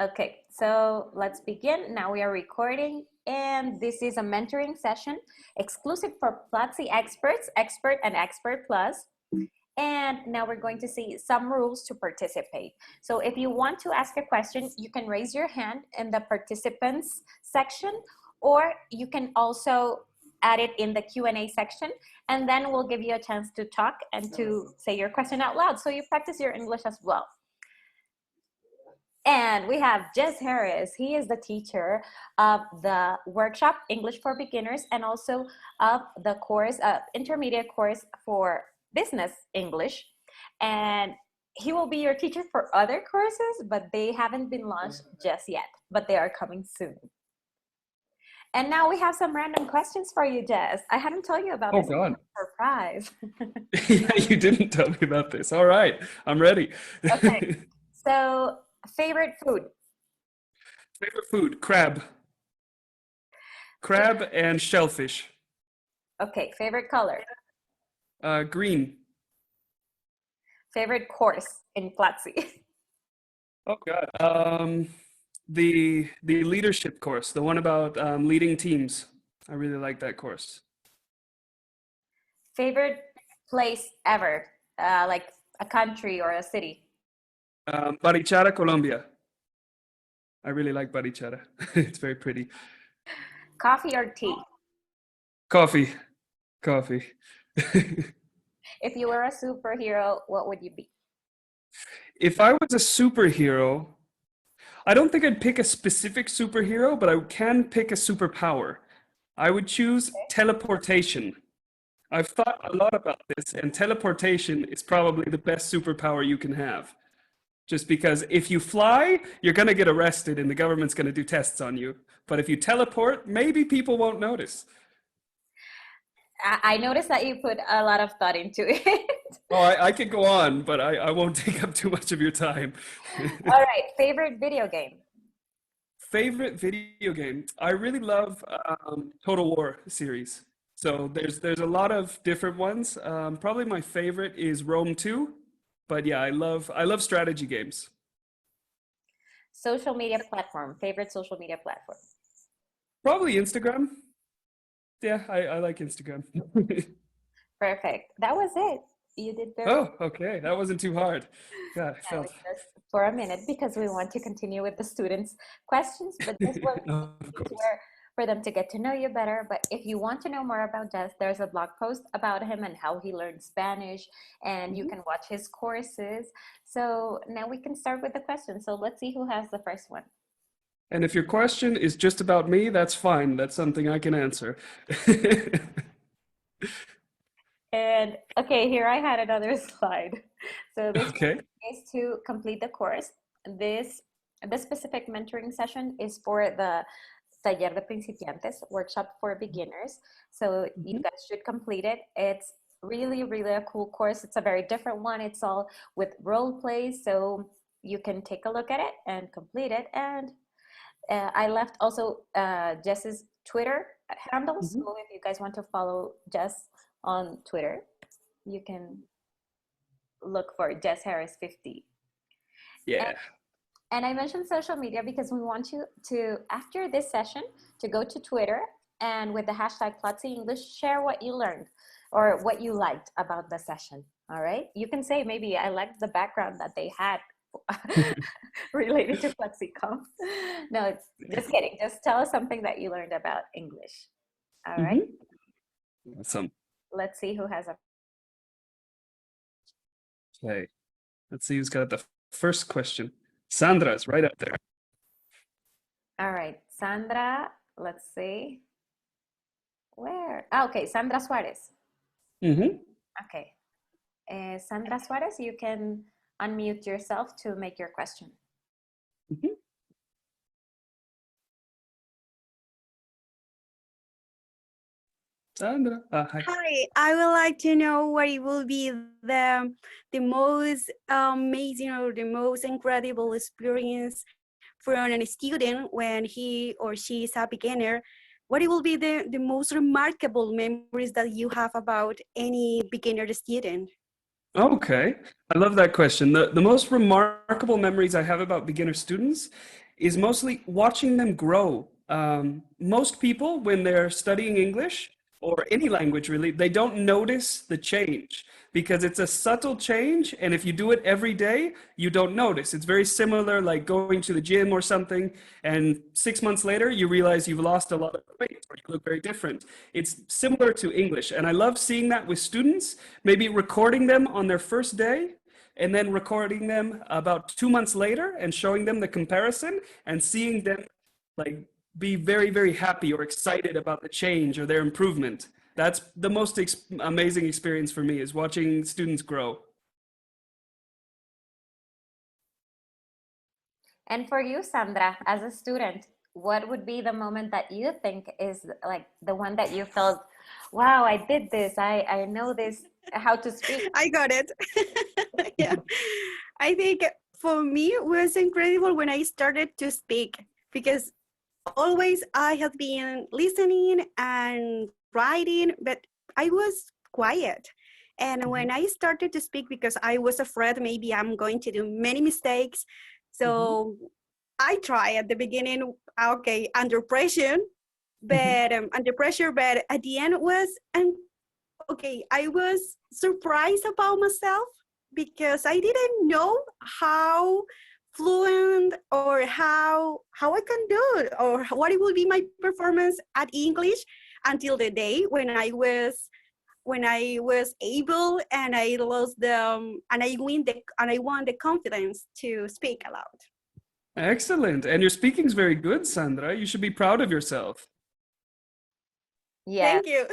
Okay, so let's begin. Now we are recording, and this is a mentoring session exclusive for Platzi experts, expert and expert plus. And now we're going to see some rules to participate. So if you want to ask a question, you can raise your hand in the participants section, or you can also add it in the Q&A section, and then we'll give you a chance to talk and to say your question out loud. So you practice your English as well. And we have Jess Harris. He is the teacher of the workshop English for Beginners and also of the course, intermediate course for business English. And he will be your teacher for other courses, but they haven't been launched just yet, but they are coming soon. And now we have some random questions for you, Jess. I hadn't told you about this. God. Surprise. Yeah, you didn't tell me about this. All right, I'm ready. Okay, so favorite food? Favorite food, crab. Crab and shellfish. Okay, favorite color? Green. Favorite course in Platzi? Oh God. The leadership course, the one about leading teams. I really like that course. Favorite place ever, like a country or a city? Barichara, Colombia. I really like Barichara. It's very pretty. Coffee or tea? Coffee. Coffee. If you were a superhero, what would you be? If I was a superhero, I don't think I'd pick a specific superhero, but I can pick a superpower. I would choose teleportation. I've thought a lot about this, and teleportation is probably the best superpower you can have. Just because if you fly, you're going to get arrested and the government's going to do tests on you. But if you teleport, maybe people won't notice. I noticed that you put a lot of thought into it. Oh, I could go on, but I won't take up too much of your time. All right, favorite video game? Favorite video game? I really love Total War series. So there's a lot of different ones. Probably my favorite is Rome 2. But yeah, I love strategy games. Social media platform, favorite social media platform? Probably Instagram. Yeah, I like Instagram. Perfect. That was it. You did very Oh, okay. That wasn't too hard. God, I well, felt. just for a minute because we want to continue with the students' questions, but this was Of course. where for them to get to know you better. But if you want to know more about Des, there's a blog post about him and how he learned Spanish, and you Mhm. can watch his courses. So now we can start with the questions. So let's see who has the first one. And if your question is just about me, that's fine. That's something I can answer. And okay, here I had another slide. So this Okay. is to complete the course. This specific mentoring session is for the Taller de Principiantes workshop for beginners. So you Mhm. guys should complete it. It's really, really a cool course. It's a very different one. It's all with role plays. So you can take a look at it and complete it. And I left also Jess's Twitter handle. Mhm. So if you guys want to follow Jess on Twitter, you can look for Jess Harris 50. Yeah. And I mentioned social media because we want you to, after this session, to go to Twitter and with the hashtag Platzi English, share what you learned or what you liked about the session. All right. You can say maybe I liked the background that they had related to FlexiCom. No, just kidding. Just tell us something that you learned about English. All right. Mhm. Awesome. Let's see who has a. Okay. Let's see who's got the first question. Sandra's right up there. All right. Sandra, let's see. Where? Ah, okay. Sandra Suarez. Hmm. Okay. Sandra Suarez, you can unmute yourself to make your question. Hmm. Sandra. Hi. Hi, I would like to know what it will be the most amazing or the most incredible experience for a student when he or she is a beginner. What it will be the most remarkable memories that you have about any beginner student? Okay. I love that question. The most remarkable memories I have about beginner students is mostly watching them grow. Most people, when they're studying English or any language really, they don't notice the change because it's a subtle change. And if you do it every day, you don't notice. It's very similar like going to the gym or something. And 6 months later, you realize you've lost a lot of weight or you look very different. It's similar to English. And I love seeing that with students, maybe recording them on their first day and then recording them about 2 months later and showing them the comparison and seeing them like be very, very happy or excited about the change or their improvement. That's the most amazing experience for me is watching students grow. And for you, Sandra, as a student, what would be the moment that you think is like the one that you felt, wow, I did this, I know this, how to speak? I got it. Yeah. I think for me it was incredible when I started to speak because always I have been listening and writing, but I was quiet. And when I started to speak, because I was afraid maybe I'm going to do many mistakes. So I try at the beginning, okay, under pressure, but at the end was, and okay, I was surprised about myself because I didn't know how fluent or how I can do it or what it will be my performance at English until the day when I was able and I lost the and I won the confidence to speak aloud. Excellent. And your speaking's very good, Sandra. You should be proud of yourself. Yeah. Thank you.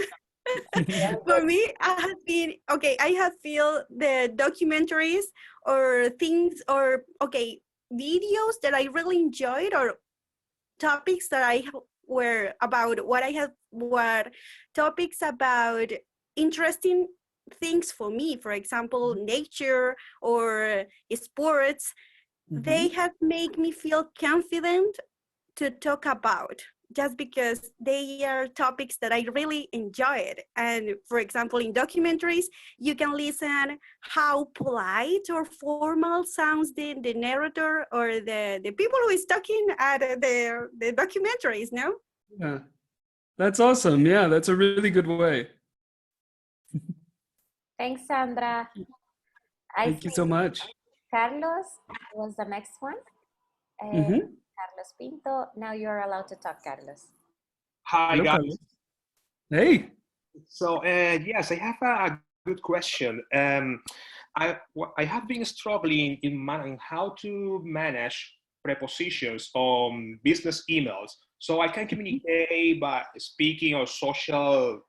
For me, I have been okay. I have feel the documentaries or things or okay videos that I really enjoyed or topics that were about what topics about interesting things for me. For example, nature or sports. They have made me feel confident to talk about just because they are topics that I really enjoyed. And for example, in documentaries, you can listen how polite or formal sounds the narrator or the people who is talking at the documentaries, no? Yeah, that's awesome. Yeah, that's a really good way. Thanks, Sandra. I Thank you see so much. Carlos was the next one. Carlos Pinto. Now you're allowed to talk, Carlos. Hi, Hello, guys. Carlos. Hey. So, yes, I have a good question. I have been struggling in managing how to manage prepositions on business emails. So I can communicate by speaking or social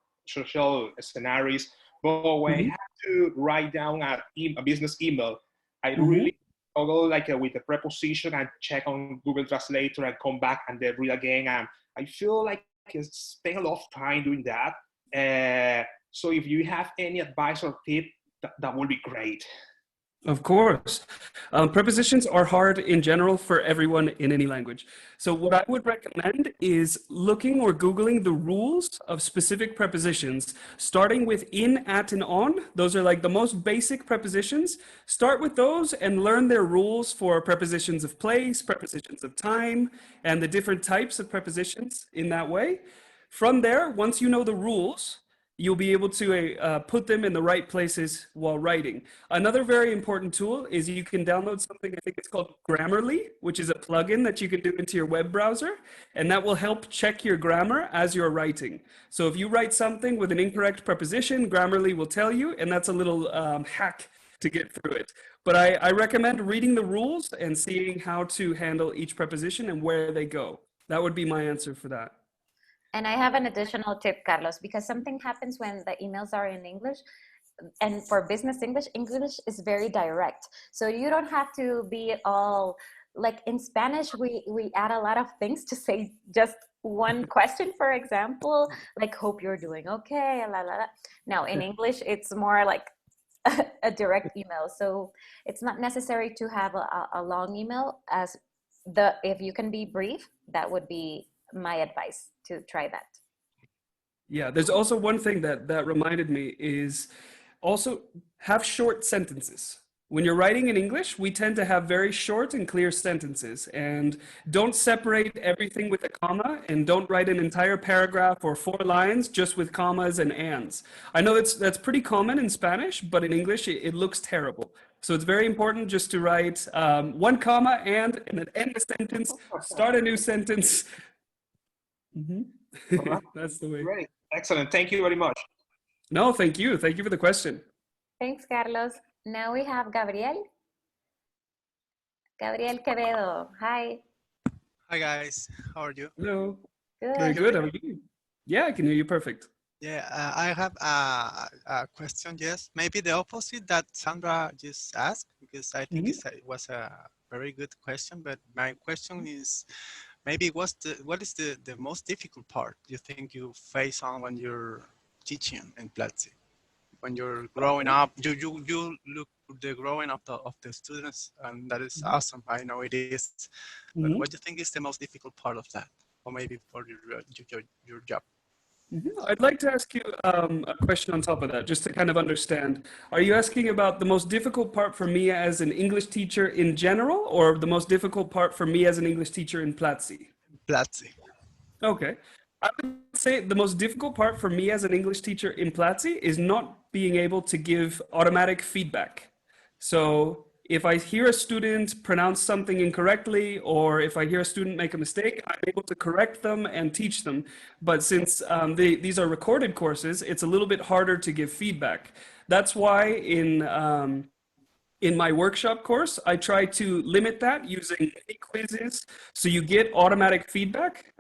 scenarios, but when I have to write down a business email, I really struggle like with the preposition and check on Google Translator and come back and then read again. And I feel like I spend a lot of time doing that. So if you have any advice or tip, that would be great. Of course. Prepositions are hard in general for everyone in any language. So what I would recommend is looking or Googling the rules of specific prepositions, starting with in, at, and on. Those are like the most basic prepositions. Start with those and learn their rules for prepositions of place, prepositions of time, and the different types of prepositions in that way. From there, once you know the rules, you'll be able to put them in the right places while writing. Another very important tool is you can download something, I think it's called Grammarly, which is a plugin that you can do into your web browser, and that will help check your grammar as you're writing. So if you write something with an incorrect preposition, Grammarly will tell you, and that's a little hack to get through it. But I recommend reading the rules and seeing how to handle each preposition and where they go. That would be my answer for that. And I have an additional tip, Carlos, because something happens when the emails are in English. And for business English, English is very direct. So you don't have to be all like in Spanish, we add a lot of things to say just one question, for example, like hope you're doing okay, la, la, la. Now in English, it's more like a direct email. So it's not necessary to have a long email if you can be brief, that would be my advice to try that. Yeah, there's also one thing that reminded me is also have short sentences. When you're writing in English, we tend to have very short and clear sentences, and don't separate everything with a comma, and don't write an entire paragraph or 4 lines just with commas and ands. I know that's pretty common in Spanish, but in English it looks terrible. So it's very important just to write 1 comma and then end a sentence, start a new sentence. That's the way. Great. Excellent. Thank you very much. No, thank you. Thank you for the question. Thanks, Carlos. Now we have Gabriel. Gabriel Quevedo. Hi. Hi guys, how are you? Hello. Good. Very good. How are you? Yeah, I can hear you perfect. Yeah, I have a question. Yes, maybe the opposite that Sandra just asked, because I think it was a very good question. But my question is, maybe what is the most difficult part you think you face on when you're teaching in Platzi? When you're growing up, you look the growing up of the students, and that is awesome. I know it is. But what do you think is the most difficult part of that, or maybe for your job? I'd like to ask you a question on top of that, just to kind of understand. Are you asking about the most difficult part for me as an English teacher in general, or the most difficult part for me as an English teacher in Platzi? Platzi. Okay. I would say the most difficult part for me as an English teacher in Platzi is not being able to give automatic feedback. So if I hear a student pronounce something incorrectly, or if I hear a student make a mistake, I'm able to correct them and teach them. But since these are recorded courses, it's a little bit harder to give feedback. That's why in my workshop course, I try to limit that using mini quizzes, so you get automatic feedback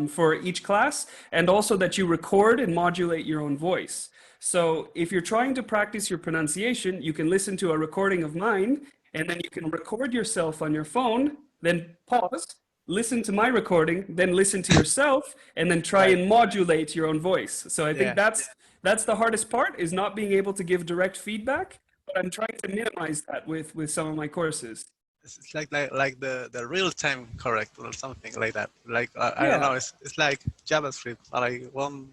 for each class, and also that you record and modulate your own voice. So if you're trying to practice your pronunciation, you can listen to a recording of mine, and then you can record yourself on your phone, then pause, listen to my recording, then listen to yourself, and then try and modulate your own voice. So I think that's the hardest part, is not being able to give direct feedback. But I'm trying to minimize that with some of my courses. It's like the real time correct or something like that. Like I don't know. It's like JavaScript, like one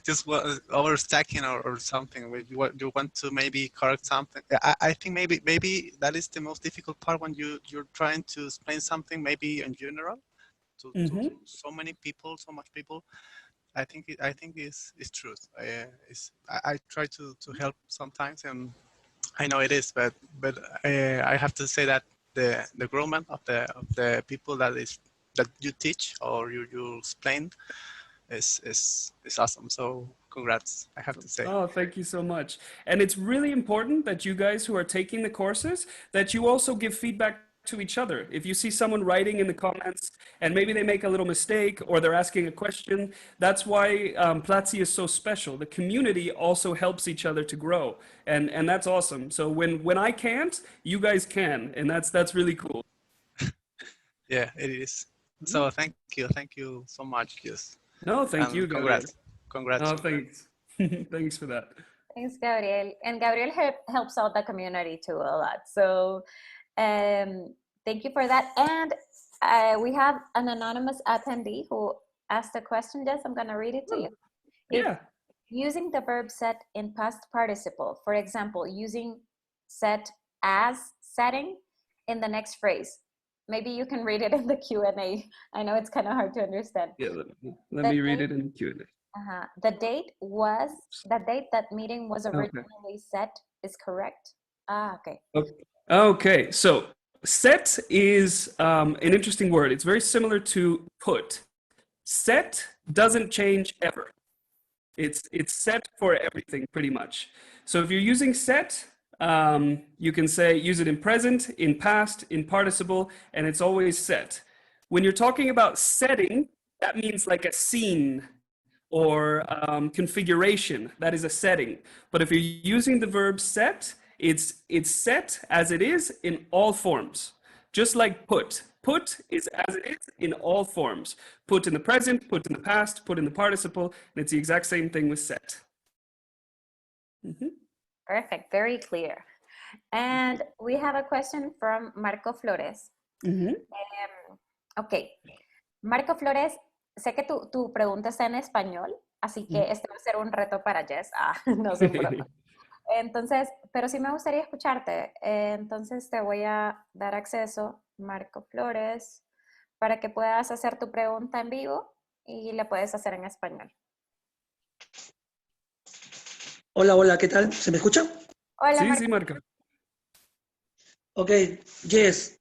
just overstacking or something. You want to maybe correct something. I think maybe that is the most difficult part when you're trying to explain something, maybe in general to so many people, so much people. I think it's truth. I try to help sometimes, and I know it is, but I have to say that the growth of the people that you teach or you explain is awesome. So congrats, I have to say. Oh, thank you so much. And it's really important that you guys who are taking the courses, that you also give feedback to each other. If you see someone writing in the comments and maybe they make a little mistake or they're asking a question, that's why Platzi is so special. The community also helps each other to grow, and that's awesome. So when I can't, you guys can, and that's really cool. Yeah, it is. So thank you so much. Yes. No, thank you, Gabriel. Congrats. No, thanks. Thanks for that. Thanks, Gabriel. And Gabriel helps out the community too a lot. So thank you for that. And we have an anonymous attendee who asked a question. Jess, I'm going to read it to you. Yeah. Using the verb set in past participle, for example, using set as setting in the next phrase. Maybe you can read it in the Q&A. I know it's kind of hard to understand. Yeah, let me read it in the Q&A. The date that meeting was originally set is correct. Okay. Okay, so set is an interesting word. It's very similar to put. Set doesn't change ever. It's set for everything pretty much. So if you're using set, you can say use it in present, in past, in participle, and it's always set. When you're talking about setting, that means like a scene or configuration. That is a setting. But if you're using the verb set, it's set as it is in all forms. Just like put. Put is as it is in all forms. Put in the present, put in the past, put in the participle, and it's the exact same thing with set. Perfect, very clear. And we have a question from Marco Flores. Ok, Marco Flores, sé que tu pregunta está en español, así que este va a ser un reto para Jess. No es un broma. Entonces, pero sí me gustaría escucharte. Entonces te voy a dar acceso, Marco Flores, para que puedas hacer tu pregunta en vivo y la puedes hacer en español. Hola, hola, ¿qué tal? ¿Se me escucha? Hola, Sí, Marco. sí, Marco. Okay, yes.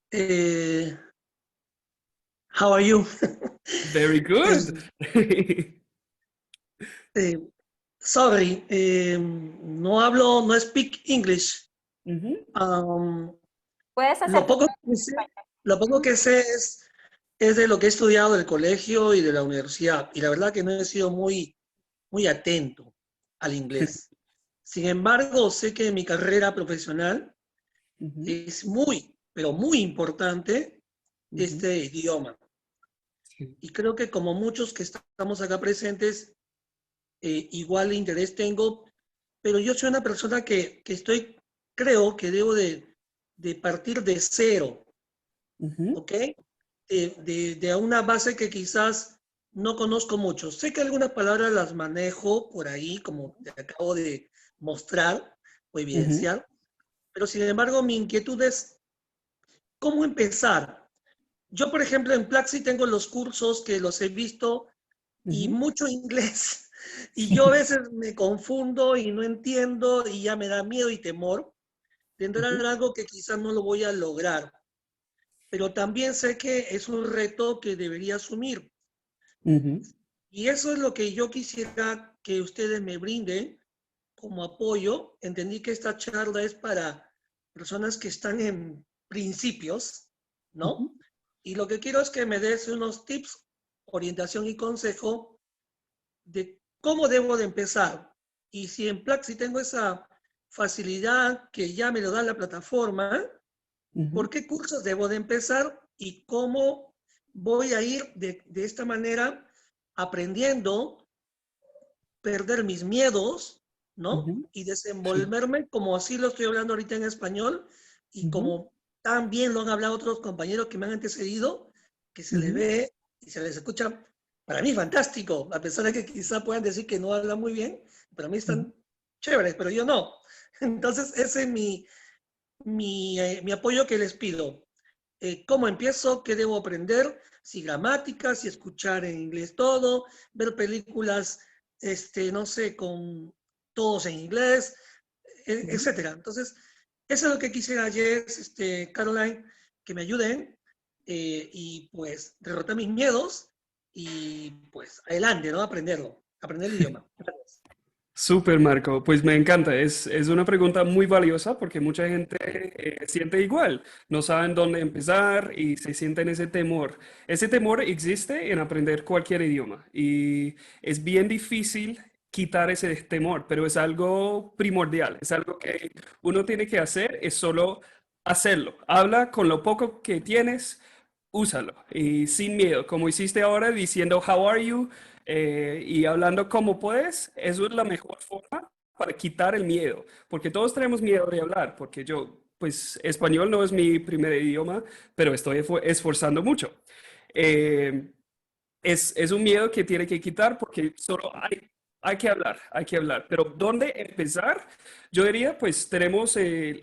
How are you? Very good. Eh, Sorry, no hablo, no speak English. Ujú, Um, Puedes hacer lo tu poco pregunta que en sé, español. lo poco que sé es de lo que he estudiado del colegio y de la universidad. Y la verdad que no he sido muy atento al inglés. Sin embargo, sé que en mi carrera profesional ujú, es muy, pero muy importante ujú, este idioma. sí, Y creo que como muchos que estamos acá presentes, igual interés tengo, pero yo soy una persona creo que debo de partir de cero, ujú, ¿ok? De una base que quizás no conozco mucho. Sé que algunas palabras las manejo por ahí, como te acabo de mostrar o ujú, evidenciar, pero sin embargo mi inquietud es cómo empezar. Yo, por ejemplo, en Plaxi tengo los cursos que los he visto y ujú. mucho inglés. Y yo a veces me confundo y no entiendo y ya me da miedo y temor de entrar Ujú, en algo que quizás no lo voy a lograr. Pero también sé que es un reto que debería asumir. ujú, Y eso es lo que yo quisiera que ustedes me brinden como apoyo. Entendí que esta charla es para personas que están en principios, ujú, ¿no? Y lo que quiero es que me des unos tips, orientación y consejo de cómo debo de empezar. Y si en Plaxi tengo esa facilidad que ya me lo da la plataforma, ujú, ¿por qué cursos debo de empezar y cómo voy a ir de esta manera aprendiendo, perder mis miedos, ¿no? ujú, Y sí, desenvolverme como así lo estoy hablando ahorita en español y ujú, como también lo han hablado otros compañeros que me han antecedido, que se les ujú, ve y se les escucha, para mí fantástico, a pesar de que quizá puedan decir que no hablan muy bien, para mí ujú, están chéveres, pero yo no. Entonces, ese es mi apoyo que les pido. ¿Cómo empiezo? ¿Qué debo aprender? Si gramática, si escuchar en inglés todo, ver películas, no sé, con todos en inglés, ujú. etcétera. Entonces, eso es lo que quisiera, Jess, Caroline, que me ayuden y pues derrotar mis miedos y pues adelante, ¿no? Aprenderlo, aprender el idioma. Gracias. Súper, Marco. Pues me encanta. Es una pregunta muy valiosa porque mucha gente siente igual. No saben dónde empezar y se sienten ese temor. Ese temor existe en aprender cualquier idioma y es bien difícil quitar ese temor, pero es algo primordial. Es algo que uno tiene que hacer, es solo hacerlo. Habla con lo poco que tienes, úsalo y sin miedo, como hiciste ahora diciendo how are you y hablando como puedes, eso es la mejor forma para quitar el miedo, porque todos tenemos miedo de hablar, porque yo, pues español no es mi primer idioma, pero estoy esforzando mucho. Eh, es un miedo que tiene que quitar porque solo hay que hablar, hay que hablar. Pero ¿dónde empezar? Yo diría, pues tenemos el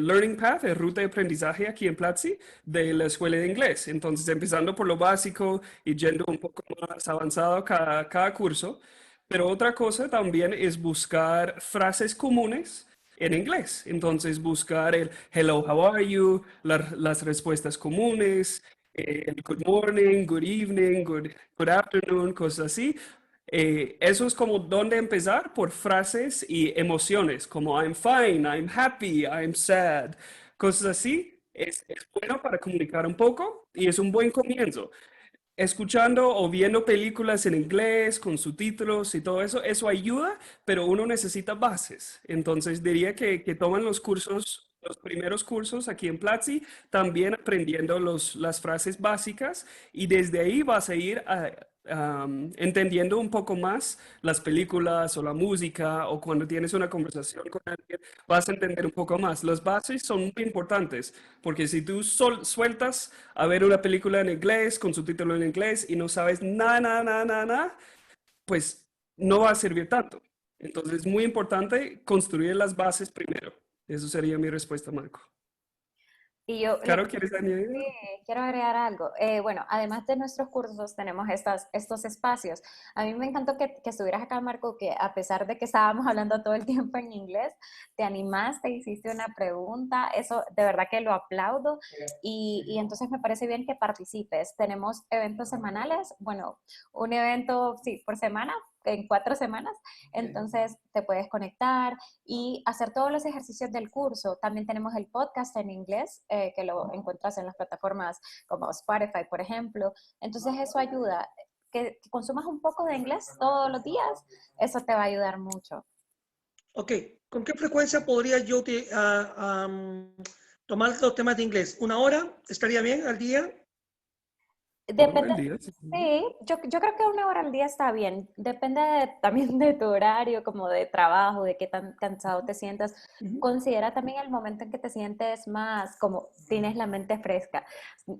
Learning Path, el ruta de aprendizaje aquí en Platzi de la escuela de inglés. Entonces, empezando por lo básico y yendo un poco más avanzado cada curso. Pero otra cosa también es buscar frases comunes en inglés. Entonces, buscar el hello, how are you, las respuestas comunes, el good morning, good evening, good afternoon, cosas así. Eso es como dónde empezar por frases y emociones, como I'm fine, I'm happy, I'm sad, cosas así. Es bueno para comunicar un poco y es un buen comienzo escuchando o viendo películas en inglés con subtítulos y todo eso, eso ayuda, pero uno necesita bases. Entonces diría que toman los cursos, los primeros cursos aquí en Platzi, también aprendiendo las frases básicas y desde ahí vas a ir entendiendo un poco más las películas o la música o cuando tienes una conversación con alguien, vas a entender un poco más. Las bases son muy importantes porque si tú sueltas a ver una película en inglés con subtítulo en inglés y no sabes nada, nada, nada, nada, nada, pues no va a servir tanto. Entonces es muy importante construir las bases primero. Eso sería mi respuesta, Marco. Y yo Caro, ¿quieres añadir? sí, quiero agregar algo. Bueno, además de nuestros cursos, tenemos estos espacios. A mí me encantó que estuvieras acá, Marco, que a pesar de que estábamos hablando todo el tiempo en inglés, te animaste, hiciste una pregunta. Eso de verdad que lo aplaudo. Y entonces me parece bien que participes. Tenemos eventos semanales, bueno, un evento, sí, por semana, en 4 semanas. Entonces te puedes conectar y hacer todos los ejercicios del curso. También tenemos el podcast en inglés, que lo encuentras en las plataformas como Spotify, por ejemplo. Entonces eso ayuda. Que consumas un poco de inglés todos los días, eso te va a ayudar mucho. Ok, ¿con qué frecuencia podría yo tomar los temas de inglés? ¿Una hora? ¿Estaría bien al día? Todo Depende, el día. sí, yo creo que 1 hora al día está bien. Depende también de tu horario, como de trabajo, de qué tan cansado te sientas. Ujú. Considera también el momento en que te sientes más como tienes la mente fresca.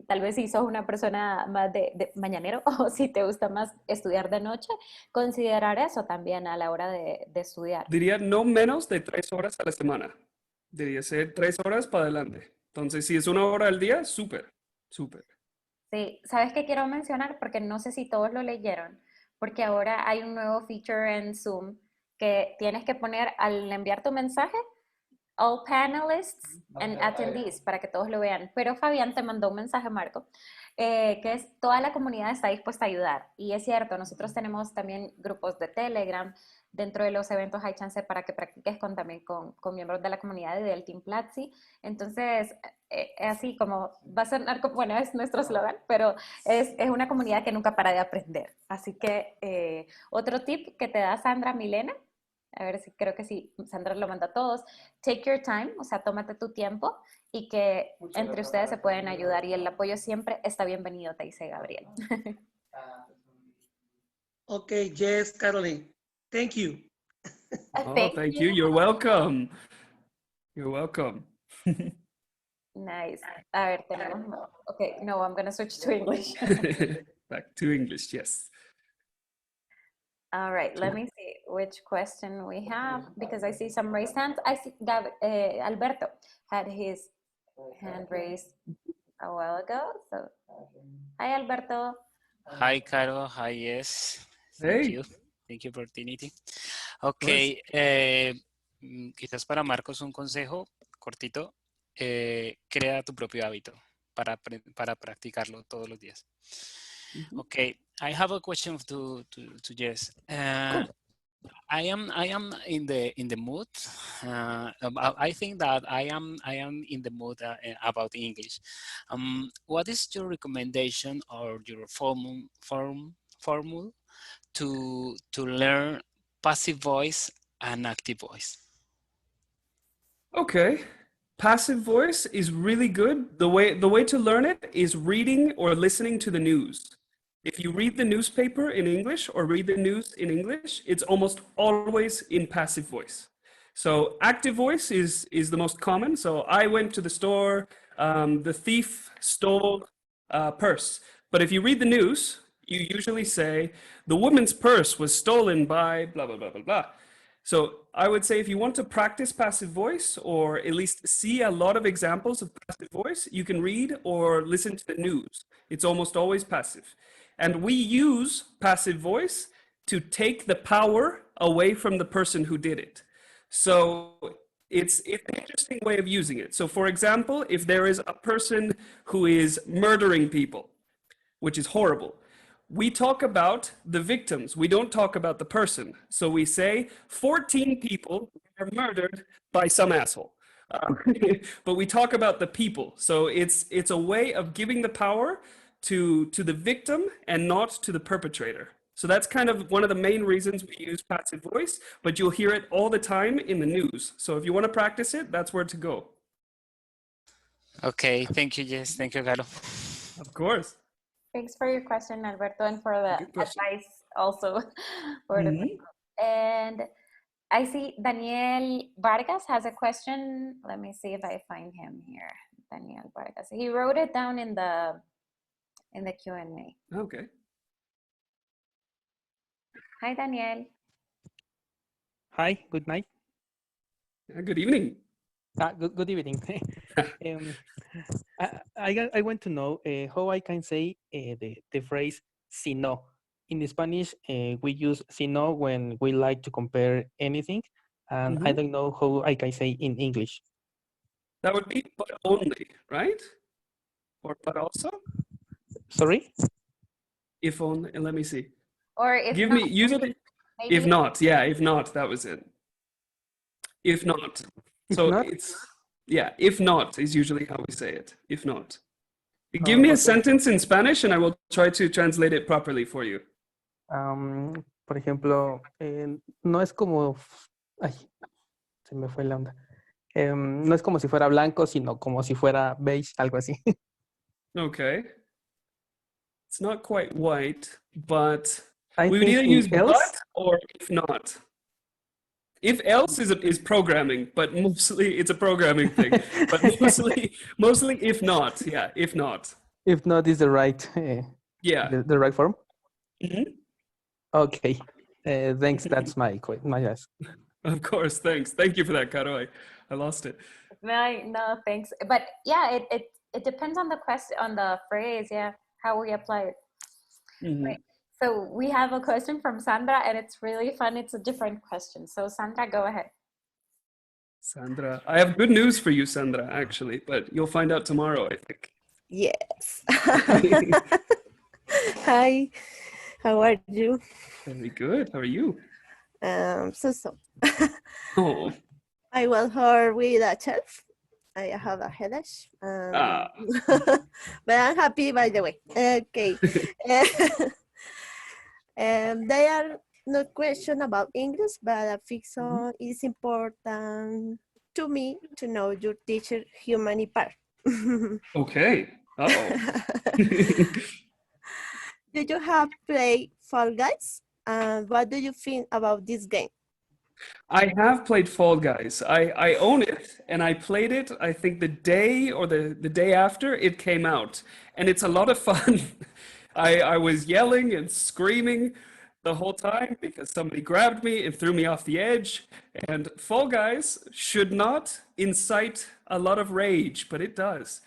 Tal vez si sos una persona más de mañanero o si te gusta más estudiar de noche, considerar eso también a la hora de estudiar. Diría no menos de 3 horas a la semana. Debería ser 3 horas para adelante. Entonces, si es 1 hora al día, súper, súper. Sí, ¿sabes qué quiero mencionar? Porque no sé si todos lo leyeron, porque ahora hay un nuevo feature en Zoom que tienes que poner al enviar tu mensaje, all panelists and attendees, para que todos lo vean. Pero Fabián te mandó un mensaje, Marco, que es toda la comunidad está dispuesta a ayudar. Y es cierto, nosotros tenemos también grupos de Telegram. Dentro de los eventos hay chance para que practiques también con miembros de la comunidad y del Team Platzi. Entonces, así como va a sonar como, bueno, es nuestro slogan, pero es una comunidad que nunca para de aprender. Así que otro tip que te da Sandra Milena, a ver si creo que sí, Sandra lo manda a todos, take your time, o sea, tómate tu tiempo y que entre ustedes se pueden ayudar y el apoyo siempre está bienvenido, te dice Gabriel. Ok, yes, Caroline. Thank you. Oh, Thank thank you. you. You're welcome. You're welcome. Nice. A ver, tenemos más. Okay, no, I'm going to switch to English. Back to English, yes. All right, let me see which question we have because I see some raised hands. I see Alberto had his hand raised a while ago. So, hi, Alberto. Hi, Caro. Hi, yes. Thank Hey, you. Thank you for the opportunity. of course. Ok, quizás para Marcos un consejo cortito. Crea tu propio hábito para practicarlo todos los días. Mhm. Okay, I have a question to Jess. Cool. I am in the mood. I think that I am in the mood about English. What is your recommendation or your formula to learn passive voice and active voice? Okay. Passive voice is really good. The way to learn it is reading or listening to the news. If you read the newspaper in English or read the news in English, it's almost always in passive voice. So active voice is the most common. So I went to the store, the thief stole a purse. But if you read the news, you usually say the woman's purse was stolen by blah blah blah blah blah. So I would say if you want to practice passive voice or at least see a lot of examples of passive voice, you can read or listen to the news. It's almost always passive. And we use passive voice to take the power away from the person who did it. So it's an interesting way of using it. So for example, if there is a person who is murdering people, which is horrible, we talk about the victims. We don't talk about the person. So we say 14 people are murdered by some asshole. But we talk about the people. So it's a way of giving the power to the victim and not to the perpetrator. So that's kind of one of the main reasons we use passive voice, but you'll hear it all the time in the news. So if you want to practice it, that's where to go. Okay, thank you, Jess. Thank you, Caro. Of course. Thanks for your question, Alberto, and for the Good question. advice also for the Mhm. And I see Daniel Vargas has a question. Let me see if I find him here. Daniel Vargas. He wrote it down in the Q&A. Okay. Hi, Daniel. Hi, good night. Good evening. Good evening. um, I want to know how I can say the phrase si no. In Spanish, we use si no when we like to compare anything, and I don't know how I can say in English. That would be but only, right? Or but also? Sorry? If only, let me see. Or if Give not, me, usually, maybe if not, yeah, if not, that was it. If not. If So not, it's, yeah, if not is usually how we say it. If not. Give oh, me a okay. sentence in Spanish and I will try to translate it properly for you. Por ejemplo, no es como, ay, se me fue la onda. No es como si fuera blanco, sino como si fuera beige, algo así. Okay. It's not quite white, but I we would think either in use else, but or if not. If else is programming, but mostly it's a programming thing. But mostly if not, yeah, if not. if not is the right, Yeah. the right form. Mhm. Okay, thanks. That's my ask. Of course, thanks. Thank you for that, Caro. I lost it. no, thanks. But yeah, it depends on the question, on the phrase, yeah, how we apply it. Right. So we have a question from Sandra, and it's really fun. It's a different question. So Sandra, go ahead. Sandra, I have good news for you, Sandra, actually, but you'll find out tomorrow, I think. Yes. Hi, how are you? Very good. How are you? So. Oh. I was hurt with a shelf. I have a headache. But I'm happy, by the way. Okay. They are not question about English, but I think so it's important to me to know your teacher human part. Okay. Uh-oh. Do you have played Fall Guys? And what do you think about this game? I have played Fall Guys. I own it, and I played it, I think the day or the day after it came out. And it's a lot of fun. I was yelling and screaming the whole time because somebody grabbed me and threw me off the edge. And Fall Guys should not incite a lot of rage, but it does.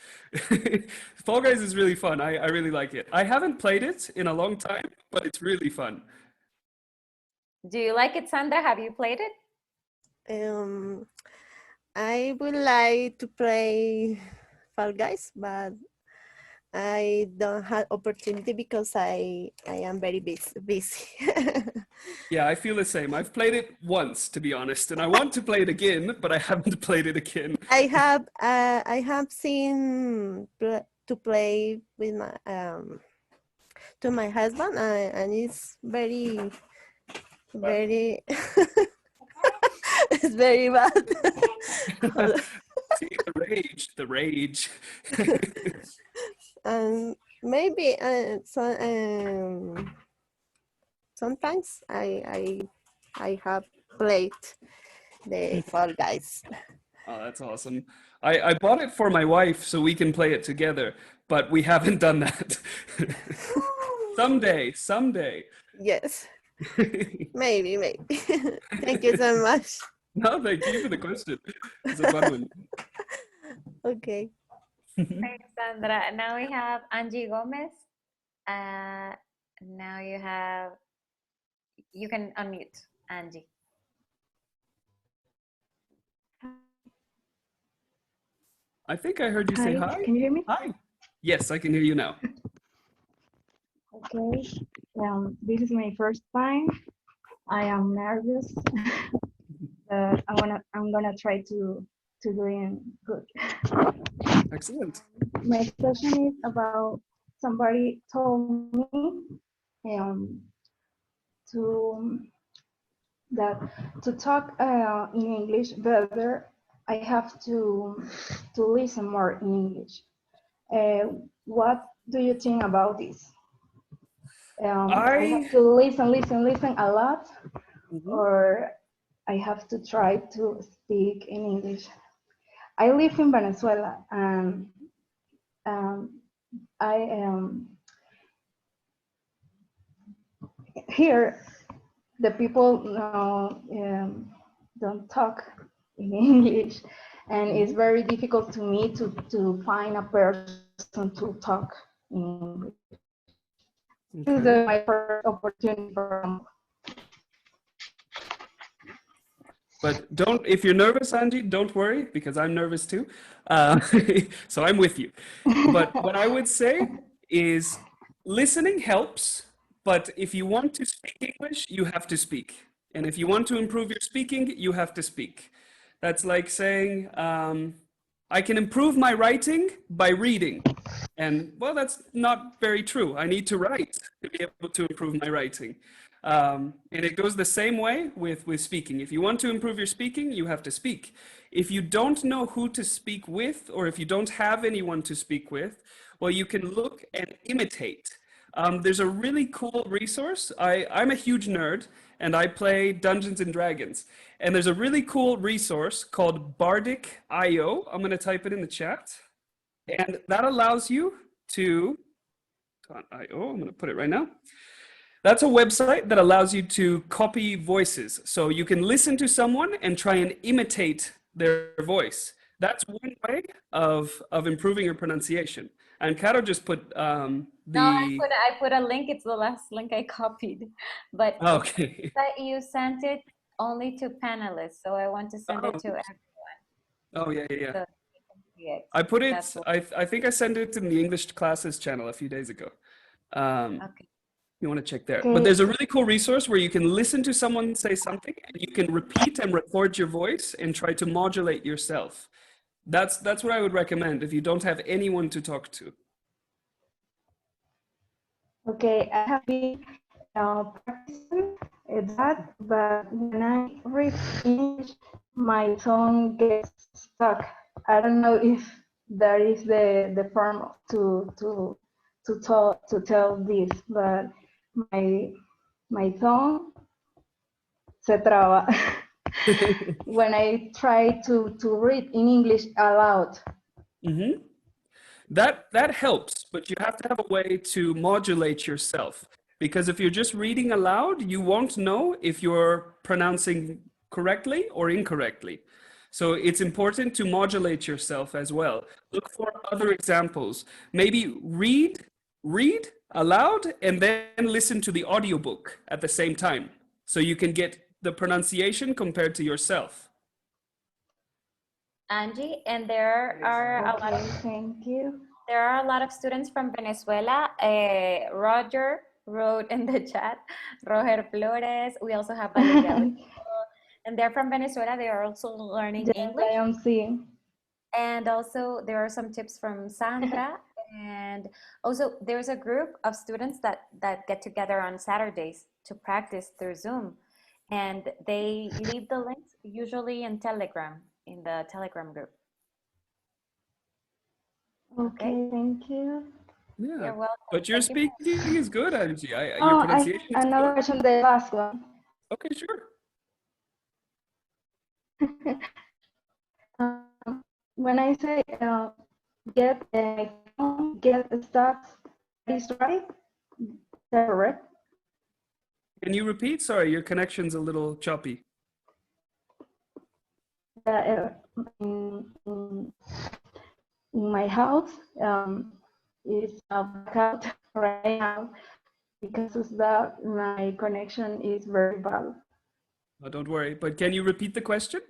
Fall Guys is really fun. I really like it. I haven't played it in a long time, but it's really fun. Do you like it, Sandra? Have you played it? I would like to play Fall Guys, but I don't have opportunity because I am very busy. Yeah, I feel the same. I've played it once, to be honest, and I want to play it again, but I haven't played it again. I have seen to play with my to my husband, and it's very it's very bad. See, the rage. And maybe sometimes I have played the Fall Guys. Oh, that's awesome. I bought it for my wife so we can play it together, but we haven't done that. Someday. Yes, maybe. Thank you so much. No, thank you for the question. It's a fun one. Okay. Thanks, Sandra. Now we have Angie Gomez. Now you can unmute, Angie. I think I heard you say hi. Can you hear me? Hi. Yes, I can hear you now. Okay. This is my first time. I am nervous, but I'm gonna try to doing good. Excellent. My question is about somebody told me to to talk in English better. I have to listen more in English. What do you think about this? I have to listen a lot, or I have to try to speak in English. I live in Venezuela, and I am here. The people know don't talk in English, and it's very difficult to me to find a person to talk in English. This is Okay. my first opportunity for. But don't, if you're nervous, Angie, don't worry, because I'm nervous too. Uh, so I'm with you. But what I would say is listening helps, but if you want to speak English, you have to speak. And if you want to improve your speaking, you have to speak. That's like saying, I can improve my writing by reading. And well, that's not very true. I need to write to be able to improve my writing. And it goes the same way with speaking. If you want to improve your speaking, you have to speak. If you don't know who to speak with, or if you don't have anyone to speak with, well, you can look and imitate. There's a really cool resource. I'm a huge nerd, and I play Dungeons and Dragons. And there's a really cool resource called Bardic.io. I'm going to type it in the chat. And that allows you to, I'm going to put it right now. That's a website that allows you to copy voices. So you can listen to someone and try and imitate their voice. That's one way of improving your pronunciation. And Caro just put the... No, I put a link. It's the last link I copied. But Okay. that you sent it only to panelists. So I want to send it to everyone. Oh, yeah. So they can see it. I put it, That's what- I think I sent it in the English classes channel a few days ago. Okay. You want to check there. Okay. But there's a really cool resource where you can listen to someone say something and you can repeat and record your voice and try to modulate yourself. That's what I would recommend if you don't have anyone to talk to. Okay, I have been practicing that, but when I read English, my tongue gets stuck. I don't know if that is the form to tell this, but my tongue se traba when I try to read in English aloud. Mm-hmm. That helps, but you have to have a way to modulate yourself. Because if you're just reading aloud, you won't know if you're pronouncing correctly or incorrectly. So it's important to modulate yourself as well. Look for other examples. Maybe read aloud and then listen to the audiobook at the same time. So you can get the pronunciation compared to yourself. Angie, and there are a lot of Thank you. there are a lot of students from Venezuela. Roger wrote in the chat, Roger Flores. We also have Valeria, and they're from Venezuela. They are also learning Yes, English. I am seeing. And also there are some tips from Sandra. And also there's a group of students that get together on Saturdays to practice through Zoom. And they leave the links usually in Telegram, in the Telegram group. Okay, thank you. Yeah, You're welcome. but your Thank you. speaking is good, Angie. Your Oh, pronunciation is another good. question, the last one. Okay, sure. When I say get stuck, is right? Is that correct? Can you repeat? Sorry, your connection's a little choppy. In my house, it's blackout right now because of that. My connection is very bad. Oh, don't worry, but can you repeat the question?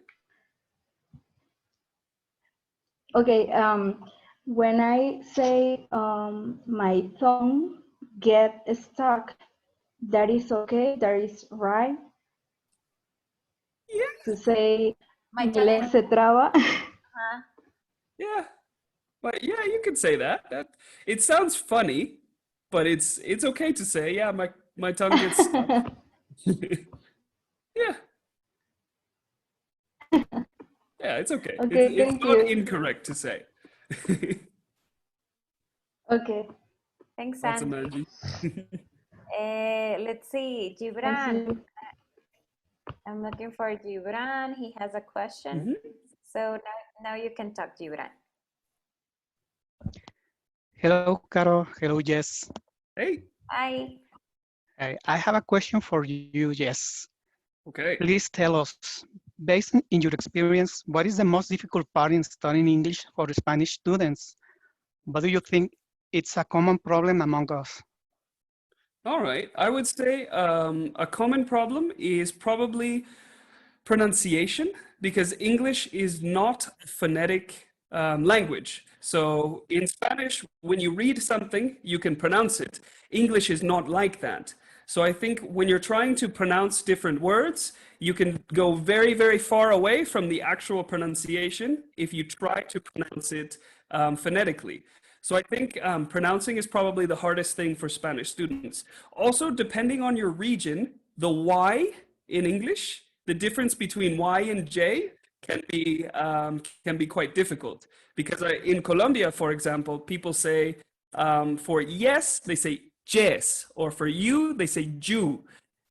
Okay, when I say my tongue get stuck, that is okay, that is right. Yeah. To say My mi tongue lengua se traba. Yeah, but yeah, you can say that. It sounds funny, but it's okay to say. Yeah, my tongue gets stuck. Yeah. Yeah, it's okay. Okay, It's thank not you. incorrect to say. Okay. Thanks, Awesome, Angie. Angie. Let's see, Gibran. I'm looking for Gibran. He has a question. So now you can talk, Gibran. Hello, Caro. Hello, Jess. Hey. Hi. I have a question for you, Jess. Okay. Please tell us, based in your experience, what is the most difficult part in studying English for Spanish students? What do you think it's a common problem among us? All right. I would say a common problem is probably pronunciation because English is not a phonetic language. So in Spanish, when you read something, you can pronounce it. English is not like that. So I think when you're trying to pronounce different words, you can go very, very far away from the actual pronunciation if you try to pronounce it phonetically. So I think pronouncing is probably the hardest thing for Spanish students. Also, depending on your region, the Y in English, the difference between Y and J can be quite difficult because in Colombia, for example, people say for yes they say yes, or for you they say you,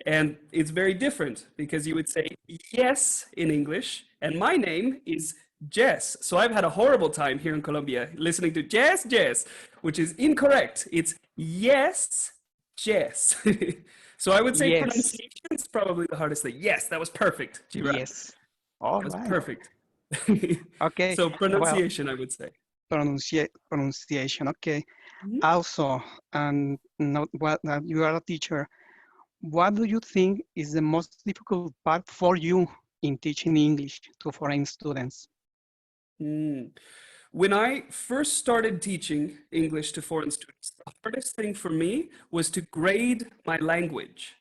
and it's very different because you would say yes in English, and my name is Jess. So I've had a horrible time here in Colombia listening to Jess, Jess, which is incorrect. It's yes, Jess. So I would say Yes, pronunciation is probably the hardest thing. Yes, that was perfect, Giran. yes. All That was right. perfect. Okay. So Well, pronunciation, I would say. pronunciation. Okay. Mhm. Also, and not what you are a teacher. What do you think is the most difficult part for you in teaching English to foreign students? Mm. When I first started teaching English to foreign students, the hardest thing for me was to grade my language.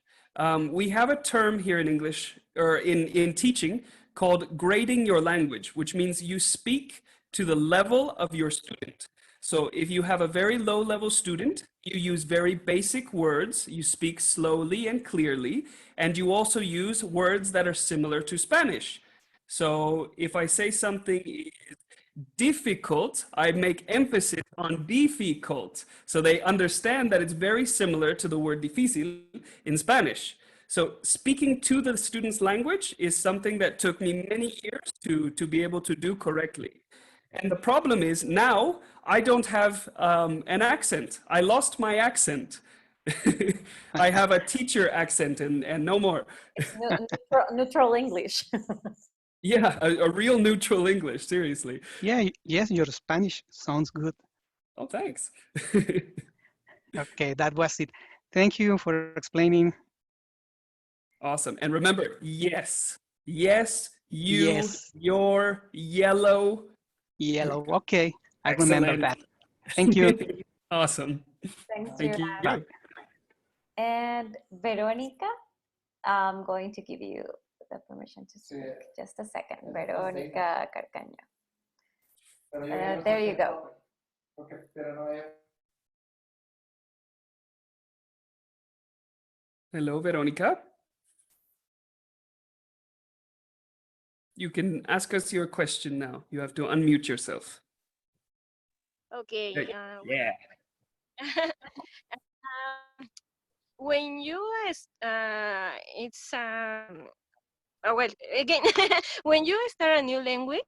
We have a term here in English or in teaching called grading your language, which means you speak to the level of your student. So if you have a very low level student, you use very basic words, you speak slowly and clearly, and you also use words that are similar to Spanish. So if I say something difficult, I make emphasis on difficult. So they understand that it's very similar to the word difícil in Spanish. So speaking to the student's language is something that took me many years to be able to do correctly. And the problem is now I don't have an accent. I lost my accent. I have a teacher accent and no more. It's neutral English. Yeah, a real neutral English, seriously. Yeah, yes, your Spanish sounds good. Oh, thanks. Okay, that was it. Thank you for explaining. Awesome. And remember, yes, yes, you, Yes, your, yellow. yellow. Okay, I remember Excellent. that. Thank you. Awesome. Thanks, Thank Juran. Bye. you. And Veronica, I'm going to give you the permission to speak. Just a second. Veronica Carcaño. There you go. Hello, Veronica. You can ask us your question now. You have to unmute yourself. Okay. Yeah. When you it's well again when you start a new language,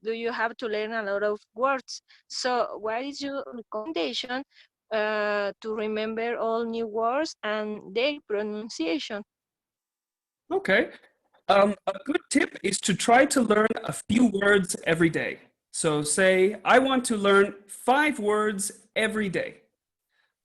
do you have to learn a lot of words? So what is your recommendation to remember all new words and their pronunciation? Okay. A good tip is to try to learn a few words every day. So say, I want to learn 5 words every day.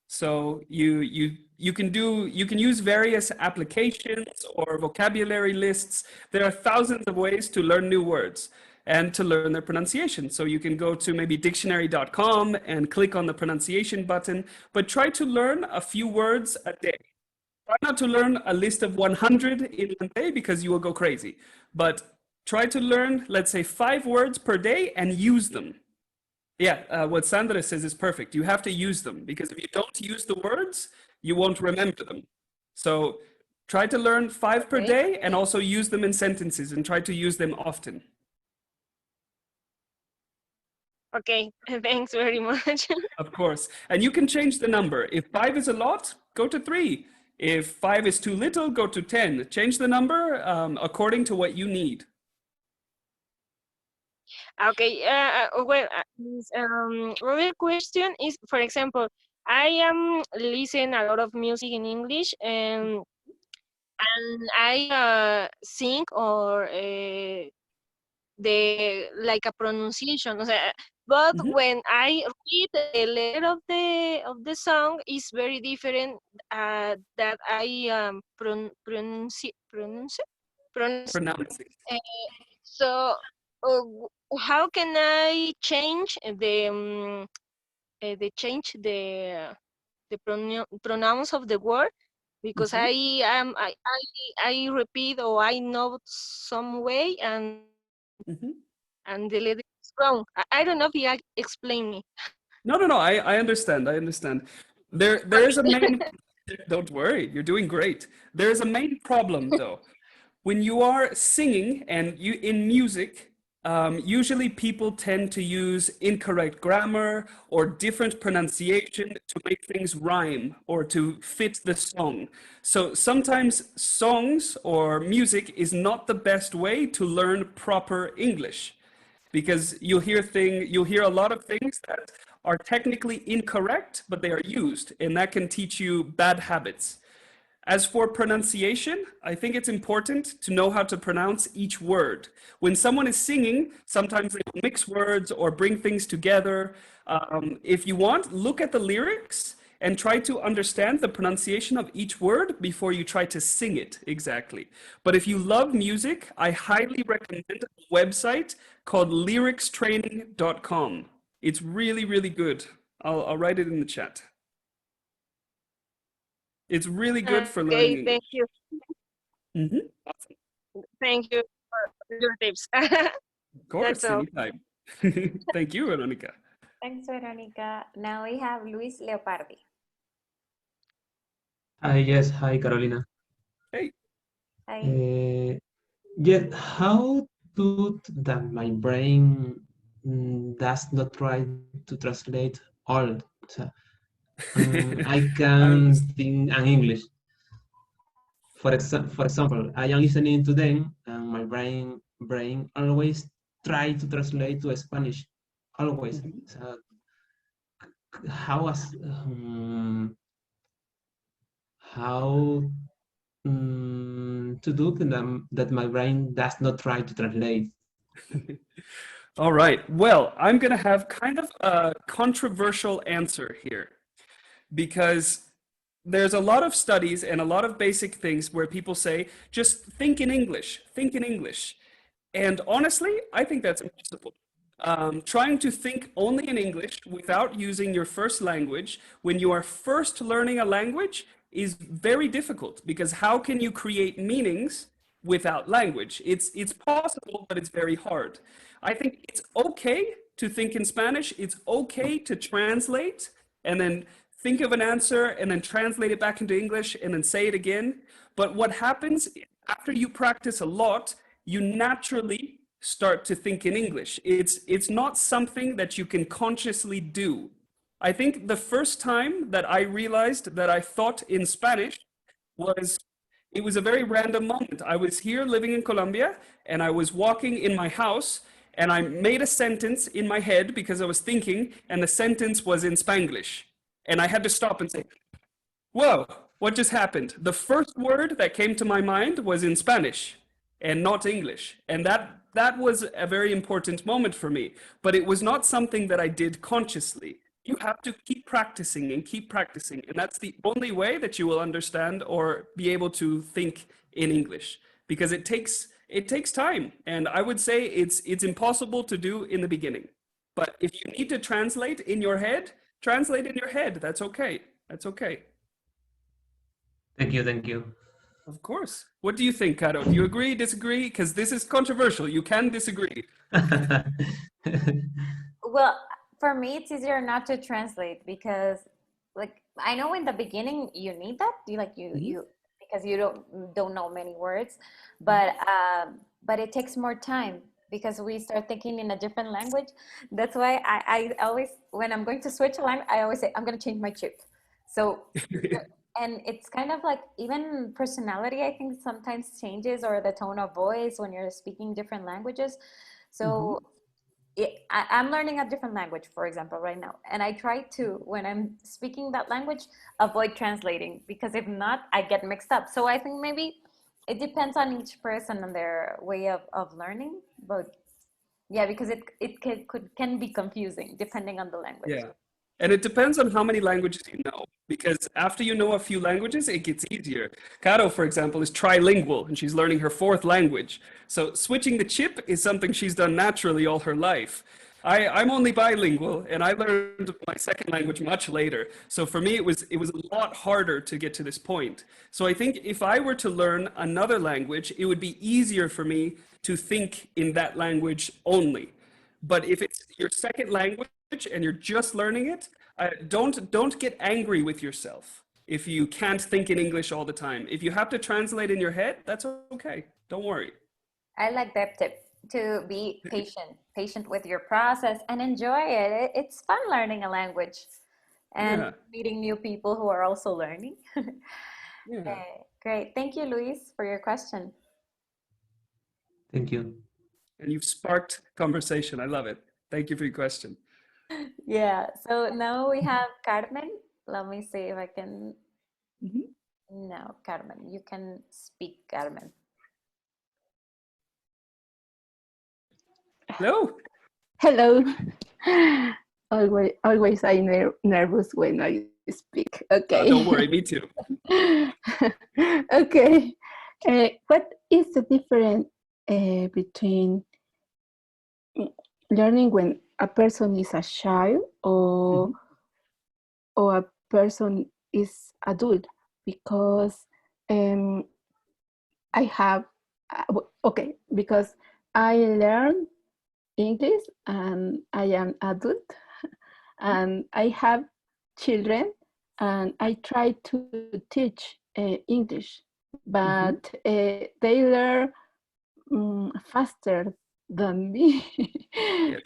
So you can use various applications or vocabulary lists. There are thousands of ways to learn new words and to learn their pronunciation. So you can go to maybe dictionary.com and click on the pronunciation button, but try to learn a few words a day. Try not to learn a list of 100 in one day because you will go crazy. But try to learn, let's say, 5 words per day and use them. Yeah, what Sandra says is perfect. You have to use them because if you don't use the words, you won't remember them. So try to learn 5 per Okay. day and also use them in sentences and try to use them often. Okay, thanks very much. Of course. And you can change the number. If 5 is a lot, go to 3. If 5 is too little, go to 10. Change the number according to what you need. Okay, other question is, for example, I am listening a lot of music in English, and and I sing or the like a pronunciation. O sea, but when I read the letter of the song, is very different that I pronounce. Pronouncing. Uh, so, how can I change the pronouns of the word? Because I repeat or I know some way and the letter is wrong. I don't know if you explain me. No. I understand. I understand. There is a main. Don't worry, you're doing great. There is a main problem though. When you are singing and you in music, usually people tend to use incorrect grammar or different pronunciation to make things rhyme or to fit the song. So sometimes songs or music is not the best way to learn proper English because you'll hear a lot of things that are technically incorrect, but they are used, and that can teach you bad habits. As for pronunciation, I think it's important to know how to pronounce each word. When someone is singing, sometimes they will mix words or bring things together. If you want, look at the lyrics and try to understand the pronunciation of each word before you try to sing it exactly. But if you love music, I highly recommend a website called lyricstraining.com. It's really, really good. I'll write it in the chat. It's really good for learning Okay, English. thank you. Awesome. Thank you for your tips. Of course, That's all. anytime. Thank you, Veronica. Thanks, Veronica. Now we have Luis Leopardi. Yes, hi Carolina. Hey. Hi. Yes, how do that my brain does not try to translate all? So, I I can understand. think in English. For example, I am listening to them, and my brain always try to translate to Spanish. Always. So, how was how to do that my brain does not try to translate. All right. Well, I'm going to have kind of a controversial answer here because there's a lot of studies and a lot of basic things where people say, just think in English, think in English. And honestly, I think that's impossible. Trying to think only in English without using your first language when you are first learning a language is very difficult because how can you create meanings without language? It's possible, but it's very hard. I think it's okay to think in Spanish. It's okay to translate and then think of an answer and then translate it back into English and then say it again. But what happens after you practice a lot, you naturally start to think in English. It's not something that you can consciously do. I think the first time that I realized that I thought in Spanish was it was a very random moment. I was here living in Colombia and I was walking in my house and I made a sentence in my head because I was thinking and the sentence was in Spanglish. And I had to stop and say, whoa, what just happened? The first word that came to my mind was in Spanish and not English. And that was a very important moment for me. But it was not something that I did consciously. You have to keep practicing and keep practicing. And that's the only way that you will understand or be able to think in English because it takes time. And I would say it's impossible to do in the beginning. But if you need to translate in your head, translate in your head. That's okay. That's okay. Thank you, thank you. Of course. What do you think, Caro? Do you agree, disagree? Because this is controversial. You can disagree. Well, for me, it's easier not to translate because, like, I know in the beginning you need that. You because you don't know many words, but it takes more time because we start thinking in a different language. That's why I always, when I'm going to switch a language, I always say I'm going to change my chip. So, and it's kind of like even personality, I think sometimes changes or the tone of voice when you're speaking different languages. So I'm learning a different language, for example, right now. And I try to, when I'm speaking that language, avoid translating because if not, I get mixed up. So I think maybe It depends on each person and their way of learning, but yeah, because it can be confusing depending on the language. Yeah. And it depends on how many languages you know, because after you know a few languages, it gets easier. Caro, for example, is trilingual and she's learning her fourth language. So switching the chip is something she's done naturally all her life. I'm only bilingual and I learned my second language much later. So for me, it was a lot harder to get to this point. So I think if I were to learn another language, it would be easier for me to think in that language only. But if it's your second language and you're just learning it, don't get angry with yourself if you can't think in English all the time. If you have to translate in your head, that's okay. Don't worry. I like that tip to be patient with your process and enjoy it. It's fun learning a language and Yeah. meeting new people who are also learning. Yeah. Okay, great. Thank you, Luis, for your question. Thank you. And you've sparked conversation. I love it. Thank you for your question. Yeah, so now we have Carmen. Let me see if I can. No, Carmen, you can speak, Carmen. Hello. Hello. Always I'm nervous when I speak. Okay. Don't worry, me too. Okay. What is the difference between learning when a person is a child or a person is adult? Because I have okay, because I learn English and I am adult and I have children and I try to teach English, but they learn faster than me. Yes.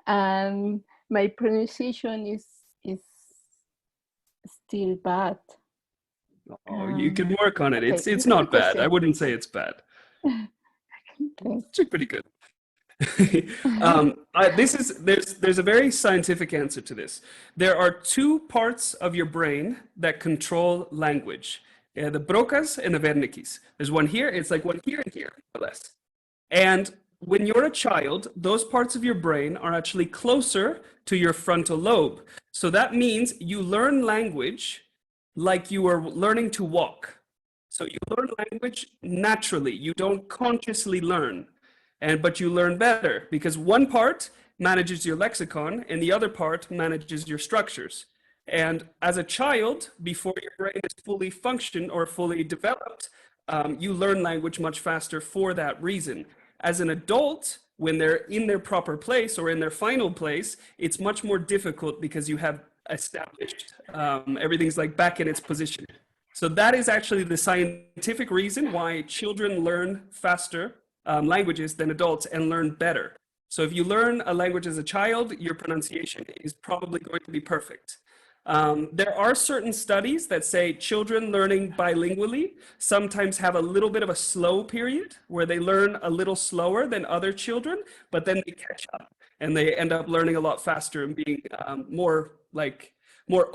And my pronunciation is still bad. Oh, you can work on it. Okay, It's this is not the bad. I question. wouldn't say it's bad. Thanks. It's pretty good. There's a very scientific answer to this. There are two parts of your brain that control language, the Broca's and the Wernicke's. There's one here. It's like one here and here, more or less. And when you're a child, those parts of your brain are actually closer to your frontal lobe. So that means you learn language like you are learning to walk. So you learn language naturally. You don't consciously learn. But you learn better because one part manages your lexicon and the other part manages your structures. And as a child, before your brain is fully functioned or fully developed, you learn language much faster for that reason. As an adult, when they're in their proper place or in their final place, it's much more difficult because you have established everything's like back in its position. So that is actually the scientific reason why children learn faster languages than adults and learn better. So if you learn a language as a child, your pronunciation is probably going to be perfect. There are certain studies that say children learning bilingually sometimes have a little bit of a slow period where they learn a little slower than other children, but then they catch up and they end up learning a lot faster and being more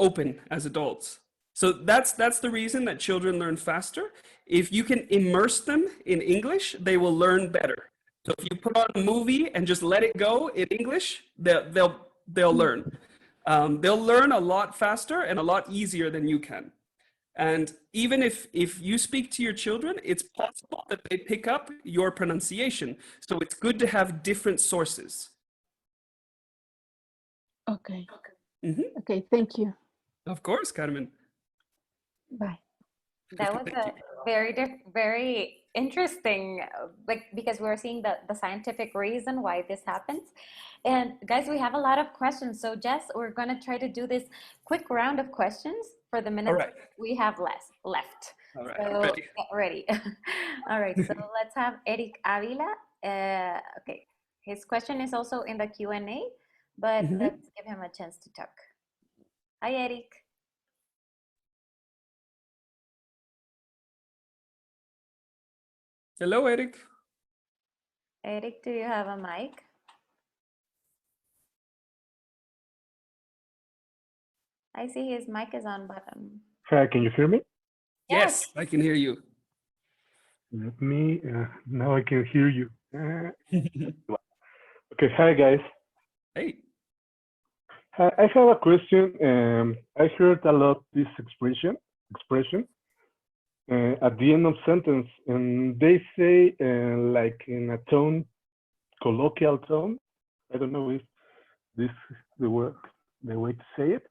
open as adults. So that's the reason that children learn faster. If you can immerse them in English, they will learn better. So if you put on a movie and just let it go in English, they'll learn. They'll learn a lot faster and a lot easier than you can. And even if you speak to your children, it's possible that they pick up your pronunciation. So it's good to have different sources. Okay. Okay, thank you. Of course, Carmen. Bye. That was a very interesting, like, because we're seeing the scientific reason why this happens. And guys, we have a lot of questions. So Jess, we're going to try to do this quick round of questions for the minutes we have left. All right, so ready. Get ready. All right, so let's have Eric Avila. Okay, his question is also in the Q&A, but let's give him a chance to talk. Hi, Eric. Hello, Eric. Eric, do you have a mic? I see his mic is on button. Hi, can you hear me? Yes, I can hear you. Let me, now I can hear you. Okay, hi guys. Hey. I have a question. I heard a lot this expression at the end of sentence, and they say like in a tone, colloquial tone. I don't know if this is the word, the way to say it.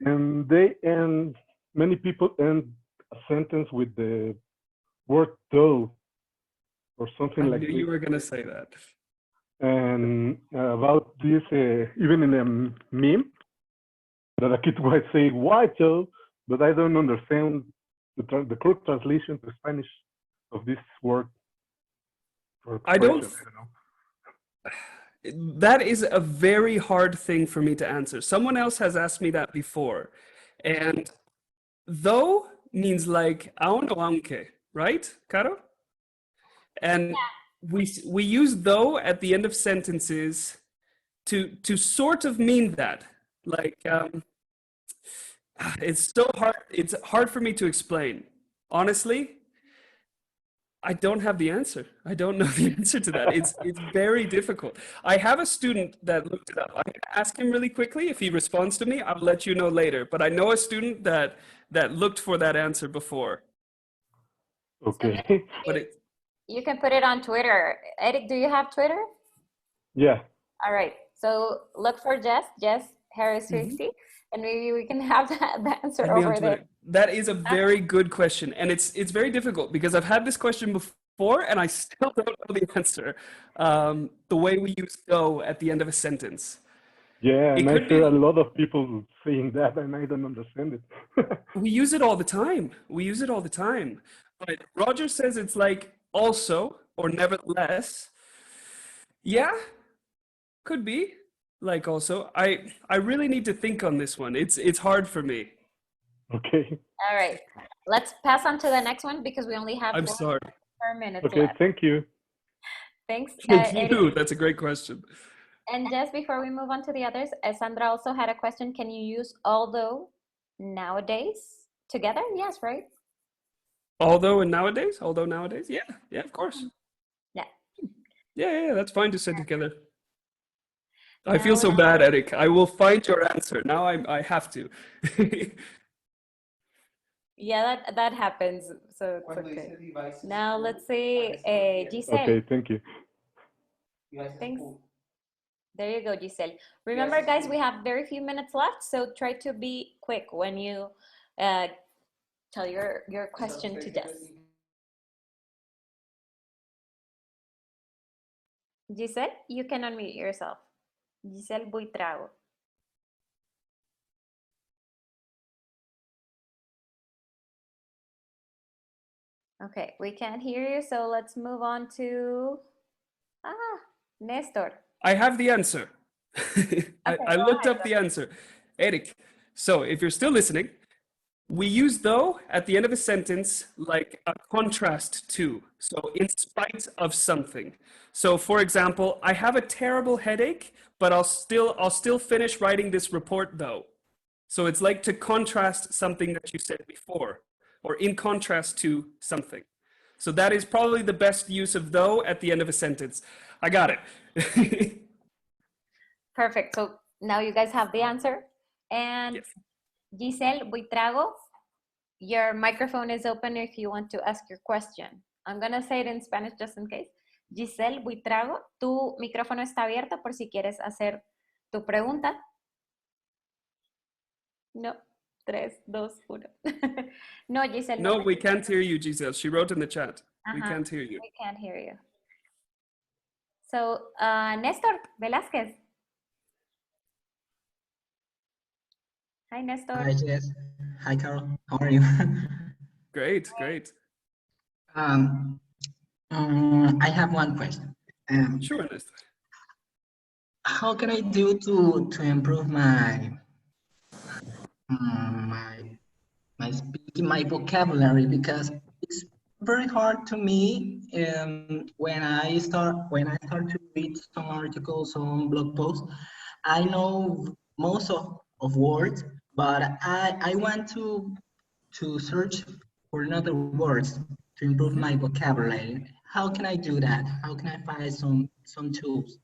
And many people end a sentence with the word though or I something like knew this. you were going to say that. And about this, even in a meme, that a kid might say why though, but I don't understand the correct translation to Spanish of this word or I don't. expression. I don't know. That is a very hard thing for me to answer. Someone else has asked me that before. And though means like aun o aunque, right, Caro? And we use though at the end of sentences to sort of mean that. Like it's so hard. It's hard for me to explain. Honestly, I don't have the answer. I don't know the answer to that. It's very difficult. I have a student that looked it up. I can ask him really quickly. If he responds to me, I'll let you know later. But I know a student that looked for that answer before. Okay. But you can put it on Twitter. Eric, do you have Twitter? Yeah. All right. So look for Jess Harris 50, and maybe we can have the answer Add me on over there. Twitter. That is a very good question, and it's very difficult because I've had this question before, and I still don't know the answer. The way we use "go" at the end of a sentence. Yeah, It and I could hear a be lot of people saying that, and I don't understand it. we use it all the time. We use it all the time. But Roger says it's like also or nevertheless. Yeah, could be like also. I really need to think on this one. It's hard for me. Okay. All right. Let's pass on to the next one because we only have I'm sorry. 4 minutes Okay, left. thank you. Thanks, Thank Eric. you. That's a great question. And just before we move on to the others, Sandra also had a question. Can you use although nowadays together? Yes, right? Although nowadays, yeah, of course. Yeah. Yeah, that's fine to say together. I Now feel so bad, Eric. I will find your answer. Now I have to. Yeah, that happens. So it's okay. Now let's see, Giselle. Okay, thank you. Thanks. There you go, Giselle. Remember, guys, we have very few minutes left, so try to be quick when you tell your question to Jess. Giselle, you can unmute yourself. Giselle Buitrago. Okay, we can't hear you, so let's move on to Nestor. I have the answer. I go looked ahead. up the answer. Eric, so if you're still listening, we use though at the end of a sentence like a contrast to. So in spite of something. So for example, I have a terrible headache, but I'll still finish writing this report though. So it's like to contrast something that you said before, or in contrast to something. So that is probably the best use of though at the end of a sentence. I got it. Perfect. So now you guys have the answer. And Yes. Giselle Buitrago, your microphone is open if you want to ask your question. I'm going to say it in Spanish just in case. Giselle Buitrago, tu micrófono está abierto por si quieres hacer tu pregunta. No. 3, 2, 1. No, Giselle. No, we can't hear you, Giselle. She wrote in the chat. We Uh-huh. can't hear you. We can't hear you. So, Nestor Velázquez. Hi, Nestor. Hi, Jess. Hi, Carol. How are you? Great, great. I have one question. Sure, Nestor. How can I do to improve my my speaking, my vocabulary? Because it's very hard to me when I start to read some articles on blog posts. I know most of words, but I want to search for another words. to improve my vocabulary. How can I do that? How can I find some tools?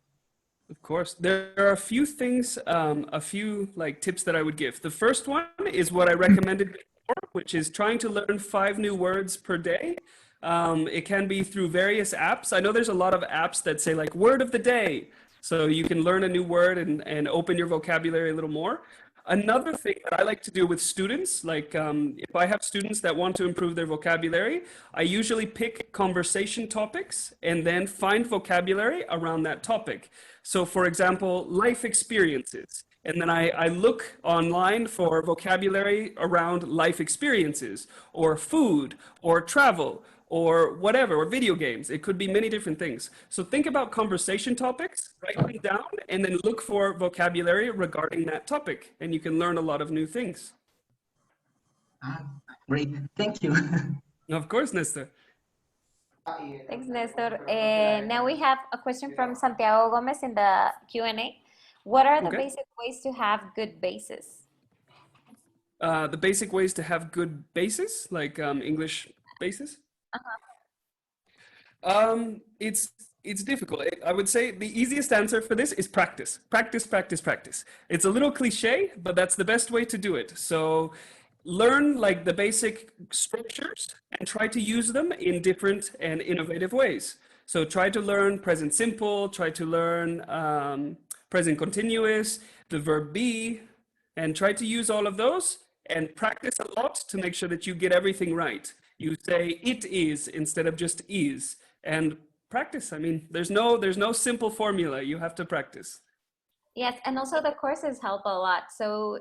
Of course, there are a few things, a few like tips that I would give. The first one is what I recommended before, which is trying to learn 5 new words per day. It can be through various apps. I know there's a lot of apps that say like word of the day, so you can learn a new word and open your vocabulary a little more. Another thing that I like to do with students, like if I have students that want to improve their vocabulary, I usually pick conversation topics and then find vocabulary around that topic. So for example, life experiences. And then I look online for vocabulary around life experiences or food or travel or whatever, or video games. It could be many different things. So think about conversation topics, write them down, and then look for vocabulary regarding that topic. And you can learn a lot of new things. Great, thank you. Of course, Nestor. Thanks, Nestor. Now we have a question from Santiago Gomez in the Q&A. What are the basic ways to have good bases? The basic ways to have good bases, like English bases? It's difficult. I would say the easiest answer for this is practice. Practice, practice, practice. It's a little cliche, but that's the best way to do it. So learn like the basic structures and try to use them in different and innovative ways. So try to learn present simple, try to learn present continuous, the verb be, and try to use all of those and practice a lot to make sure that you get everything right. You say it is instead of just is, and practice. I mean, there's no simple formula. You have to practice. Yes, and also the courses help a lot. So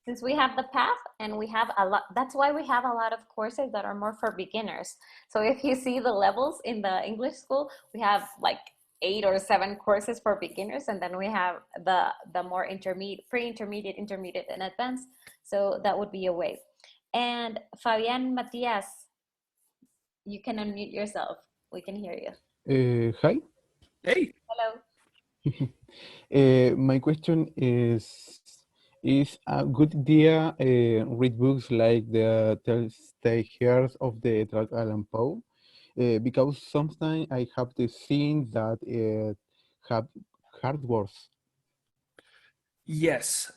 since we have the path and we have a lot, that's why we have a lot of courses that are more for beginners. So if you see the levels in the English school, we have like 8 or 7 courses for beginners, and then we have the more intermediate, pre-intermediate, intermediate, and advanced. So that would be a way. And Fabian Matias, you can unmute yourself. We can hear you. Hi. Hey. Hello. My question is a good idea read books like the Telltale Heart of the Edgar Allan Poe? Because sometimes I have the scene that it have hard words. Yes,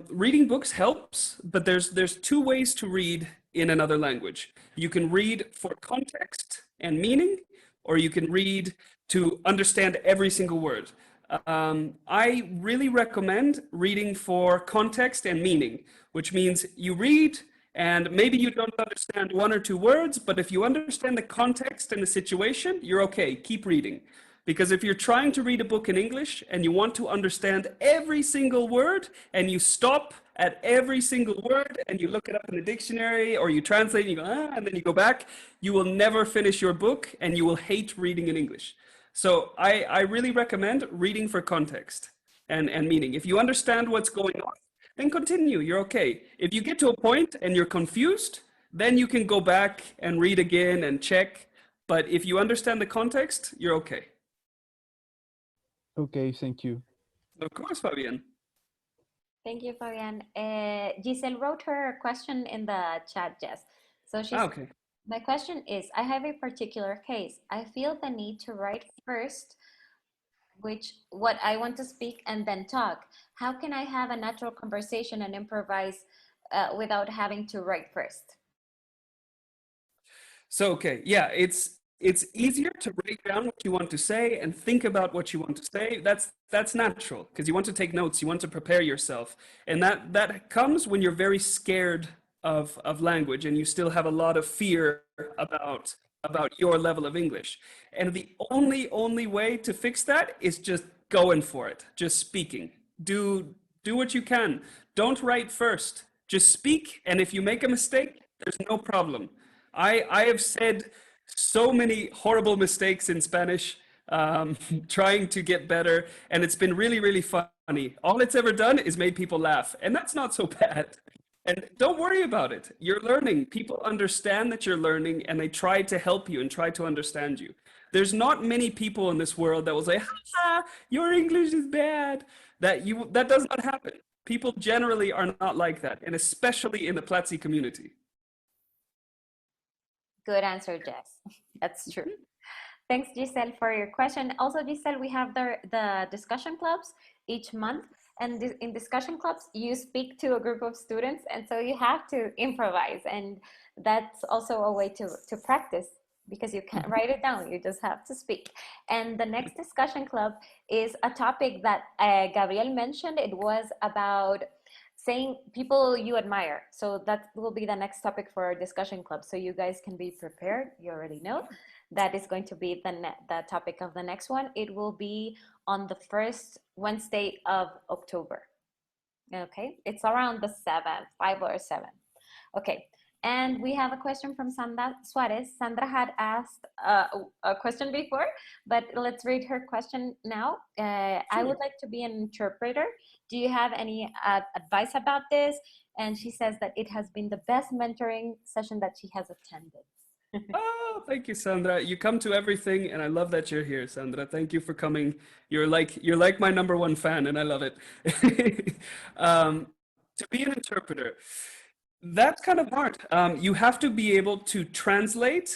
reading books helps, but there's 2 ways to read in another language. You can read for context and meaning, or you can read to understand every single word. I really recommend reading for context and meaning, which means you read and maybe you don't understand 1 or 2 words, but if you understand the context and the situation, you're okay, keep reading. Because if you're trying to read a book in English and you want to understand every single word and you stop at every single word and you look it up in the dictionary or you translate and you go, and then you go back, you will never finish your book and you will hate reading in English. So I really recommend reading for context and meaning. If you understand what's going on, then continue, you're okay. If you get to a point and you're confused, then you can go back and read again and check. But if you understand the context, you're okay. Okay, thank you. Of course, Fabian. Thank you, Fabian. Giselle wrote her question in the chat, Jess. So she's, okay. My question is, I have a particular case. I feel the need to write first, what I want to speak, and then talk. How can I have a natural conversation and improvise without having to write first? So, okay, yeah, it's easier to write down what you want to say and think about what you want to say. That's natural because you want to take notes, you want to prepare yourself. And that comes when you're very scared of language and you still have a lot of fear about your level of English. And the only way to fix that is just going for it, just speaking. Do what you can. Don't write first. Just speak, and if you make a mistake, there's no problem. I have said so many horrible mistakes in Spanish, trying to get better, and it's been really, really funny. All it's ever done is made people laugh, and that's not so bad. And don't worry about it. You're learning. People understand that you're learning, and they try to help you and try to understand you. There's not many people in this world that will say, "Ha, your English is bad." That does not happen. People generally are not like that, and especially in the Platzi community. Good answer, Jess. That's true. Thanks, Giselle, for your question. Also, Giselle, we have the discussion clubs each month. And in discussion clubs, you speak to a group of students. And so you have to improvise. And that's also a way to practice because you can't write it down. You just have to speak. And the next discussion club is a topic that Gabriel mentioned. It was about saying people you admire. So that will be the next topic for our discussion club. So you guys can be prepared. You already know that is going to be the topic of the next one. It will be on the first Wednesday of October. Okay, it's around the 7th, 5 or 7. Okay, and we have a question from Sandra Suarez. Sandra had asked a question before, but let's read her question now. I would like to be an interpreter. Do you have any advice about this? And she says that it has been the best mentoring session that she has attended. Oh, thank you, Sandra. You come to everything, and I love that you're here, Sandra. Thank you for coming. You're like my #1 fan, and I love it. To be an interpreter, that's kind of hard. You have to be able to translate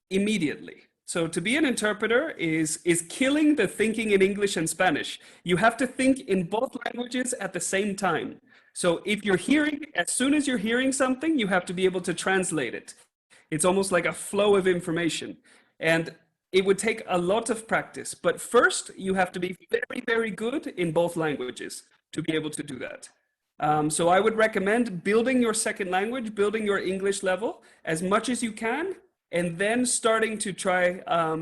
immediately. So to be an interpreter is killing the thinking in English and Spanish. You have to think in both languages at the same time. So if you're hearing, as soon as you're hearing something, you have to be able to translate it. It's almost like a flow of information. And it would take a lot of practice. But first, you have to be very, very good in both languages to be able to do that. So I would recommend building your second language, building your English level as much as you can, and then starting to try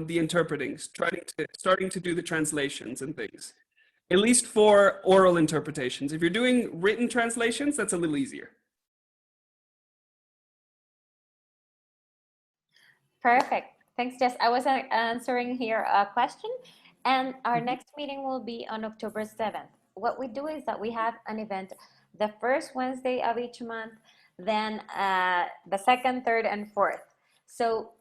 the interpreting, starting to do the translations and things. At least for oral interpretations. If you're doing written translations, that's a little easier. Perfect. Thanks, Jess. I was answering here a question, and our next meeting will be on October 7th. What we do is that we have an event the first Wednesday of each month, then the second, third, and fourth. So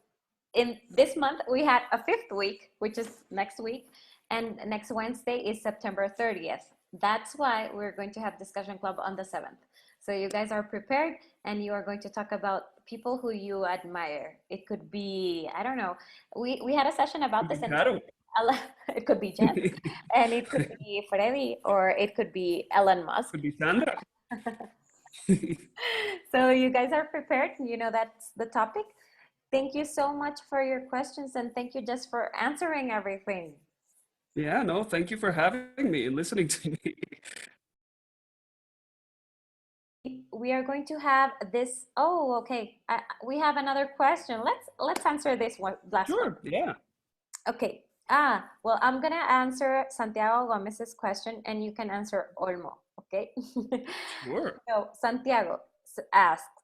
in this month, we had a 5th week, which is next week, and next Wednesday is September 30th. That's why we're going to have discussion club on the 7th. So you guys are prepared, and you are going to talk about people who you admire. It could be, I don't know, we had a session about this, and it could be Jeff, and it could be Freddy, or it could be Elon Musk. Could be Sandra. So you guys are prepared, you know that's the topic. Thank you so much for your questions, and thank you just for answering everything. Yeah, no, thank you for having me and listening to me. We are going to have this. Oh, okay. We have another question. Let's answer this one last one. Sure, yeah. Okay. Well, I'm gonna answer Santiago Gomez's question, and you can answer Olmo. Okay. Sure. So Santiago asked.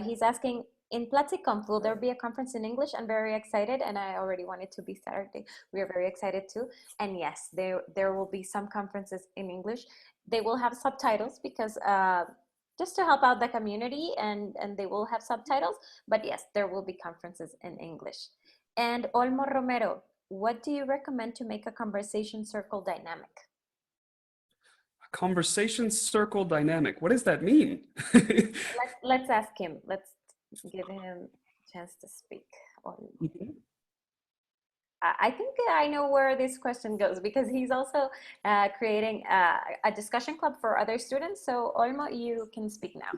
He's asking, in Platicom, will there be a conference in English? I'm very excited, and I already want it to be Saturday. We are very excited too. And yes, there will be some conferences in English. They will have subtitles because just to help out the community, and they will have subtitles. But yes, there will be conferences in English. And Olmo Romero, what do you recommend to make a conversation circle dynamic? A conversation circle dynamic. What does that mean? Let's ask him. Let's give him a chance to speak. I think I know where this question goes, because he's also creating a discussion club for other students. So Olmo, you can speak now.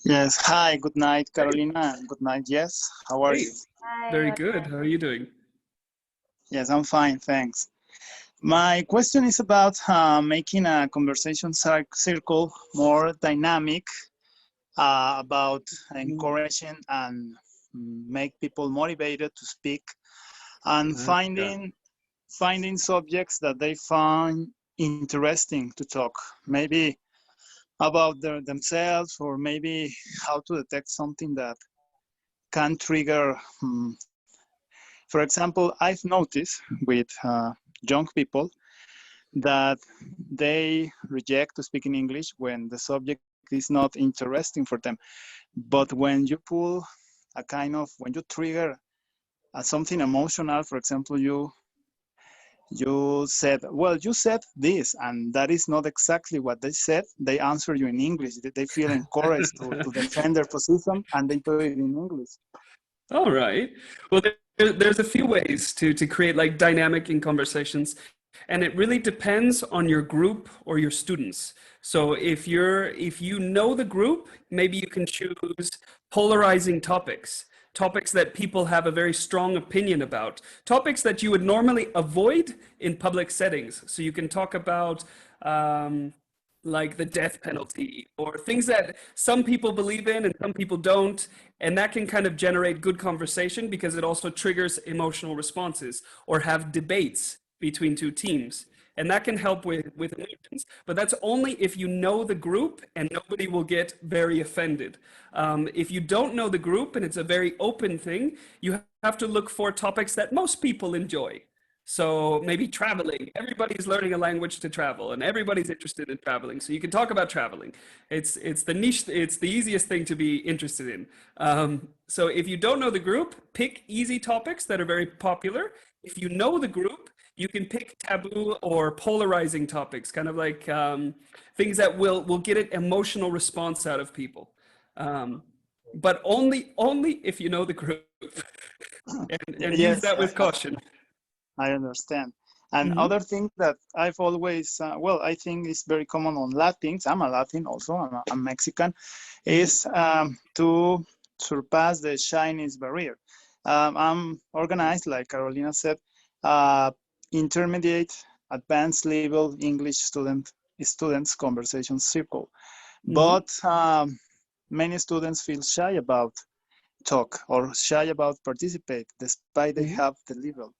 Yes. Hi. Good night, Carolina. Good night, Jess. How are you? Hi, very good. How are you doing? Yes, I'm fine. Thanks. My question is about making a conversation circle more dynamic, about encouraging and make people motivated to speak, and finding subjects that they find interesting to talk. Maybe about themselves, or maybe how to detect something that can trigger. For example, I've noticed with young people that they reject to speak in English when the subject is not interesting for them. But when you pull when you trigger something emotional, for example, you said, well, you said this, and that is not exactly what they said. They answer you in English. They feel encouraged to defend their position, and they do it in English. All right. Well, there's a few ways to create like dynamic in conversations, and it really depends on your group or your students. So if you know the group, maybe you can choose polarizing topics, topics that people have a very strong opinion about, topics that you would normally avoid in public settings. So you can talk about like the death penalty or things that some people believe in and some people don't. And that can kind of generate good conversation because it also triggers emotional responses or have debates between two teams. And that can help with emotions. But that's only if you know the group and nobody will get very offended. If you don't know the group and it's a very open thing, you have to look for topics that most people enjoy. So maybe traveling. Everybody's learning a language to travel, and everybody's interested in traveling. So you can talk about traveling. It's the niche. It's the easiest thing to be interested in. So if you don't know the group, pick easy topics that are very popular. If you know the group, you can pick taboo or polarizing topics, kind of like things that will get an emotional response out of people. But only if you know the group, and use Yes, that with caution. I understand. And other thing that I've always, well, I think is very common on Latins, I'm a Latin also, I'm Mexican, is to surpass the shyness barrier. I'm organized, like Carolina said, intermediate, advanced level English students conversation circle. But many students feel shy about talk or shy about participate despite they have the level.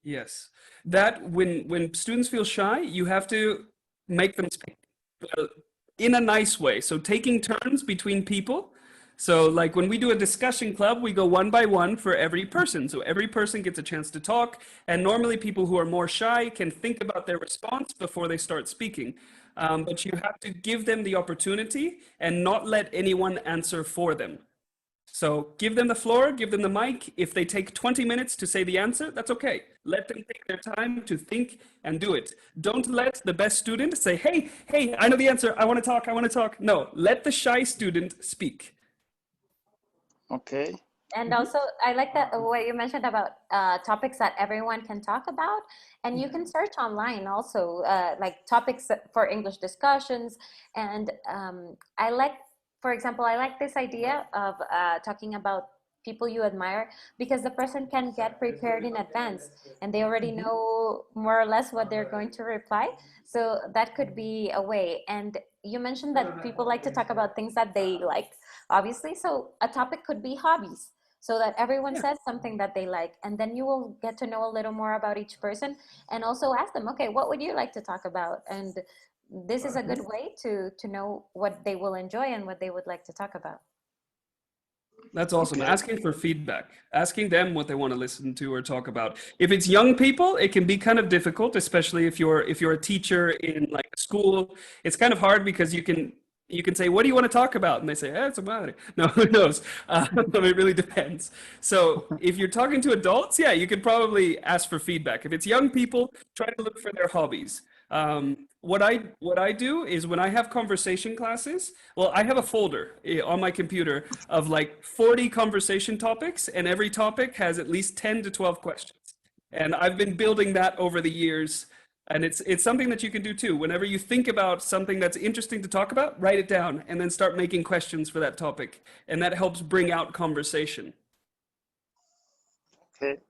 Yes, that when students feel shy, you have to make them speak in a nice way. So taking turns between people. So like when we do a discussion club, we go one by one for every person. So every person gets a chance to talk. And normally people who are more shy can think about their response before they start speaking. But you have to give them the opportunity and not let anyone answer for them. So give them the floor, give them the mic. If they take 20 minutes to say the answer, that's okay. Let them take their time to think and do it. Don't let the best student say, hey, I know the answer. I want to talk. No, let the shy student speak. Okay. And also, I like that what you mentioned about topics that everyone can talk about, and you can search online also, like topics for English discussions. And I like, for example, I like this idea of talking about people you admire because the person can get prepared in advance and they already know more or less what they're going to reply. So that could be a way. And you mentioned that people like to talk about things that they like, obviously. So a topic could be hobbies, so that everyone says something that they like, and then you will get to know a little more about each person and also ask them, okay, what would you like to talk about? And this is a good way to know what they will enjoy and what they would like to talk about. That's awesome. Asking for feedback, asking them what they want to listen to or talk about. If it's young people, it can be kind of difficult, especially if you're a teacher in like a school. It's kind of hard because you can say, what do you want to talk about? And they say, it's a matter. No, who knows? It really depends. So if you're talking to adults, yeah, you could probably ask for feedback. If it's young people, try to look for their hobbies. What I do is when I have conversation classes, well, I have a folder on my computer of like 40 conversation topics, and every topic has at least 10 to 12 questions. And I've been building that over the years. And it's something that you can do too. Whenever you think about something that's interesting to talk about, write it down and then start making questions for that topic. And that helps bring out conversation. Okay.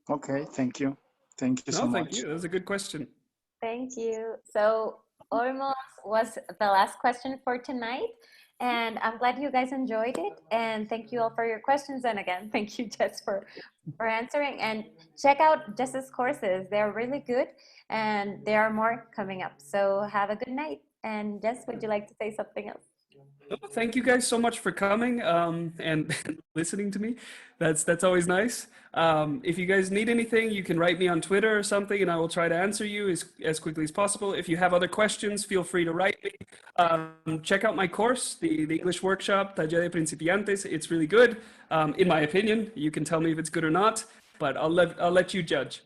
Okay, thank you. Thank you so much. Thank you. That was a good question. Thank you. So almost was the last question for tonight. And I'm glad you guys enjoyed it. And thank you all for your questions. And again, thank you, Jess, for answering. And check out Jess's courses. They're really good. And there are more coming up. So have a good night. And Jess, would you like to say something else? Thank you guys so much for coming and listening to me. That's always nice. If you guys need anything, you can write me on Twitter or something, and I will try to answer you as quickly as possible. If you have other questions, feel free to write me. Check out my course, the English workshop, Taller de Principiantes. It's really good, in my opinion. You can tell me if it's good or not, but I'll let you judge.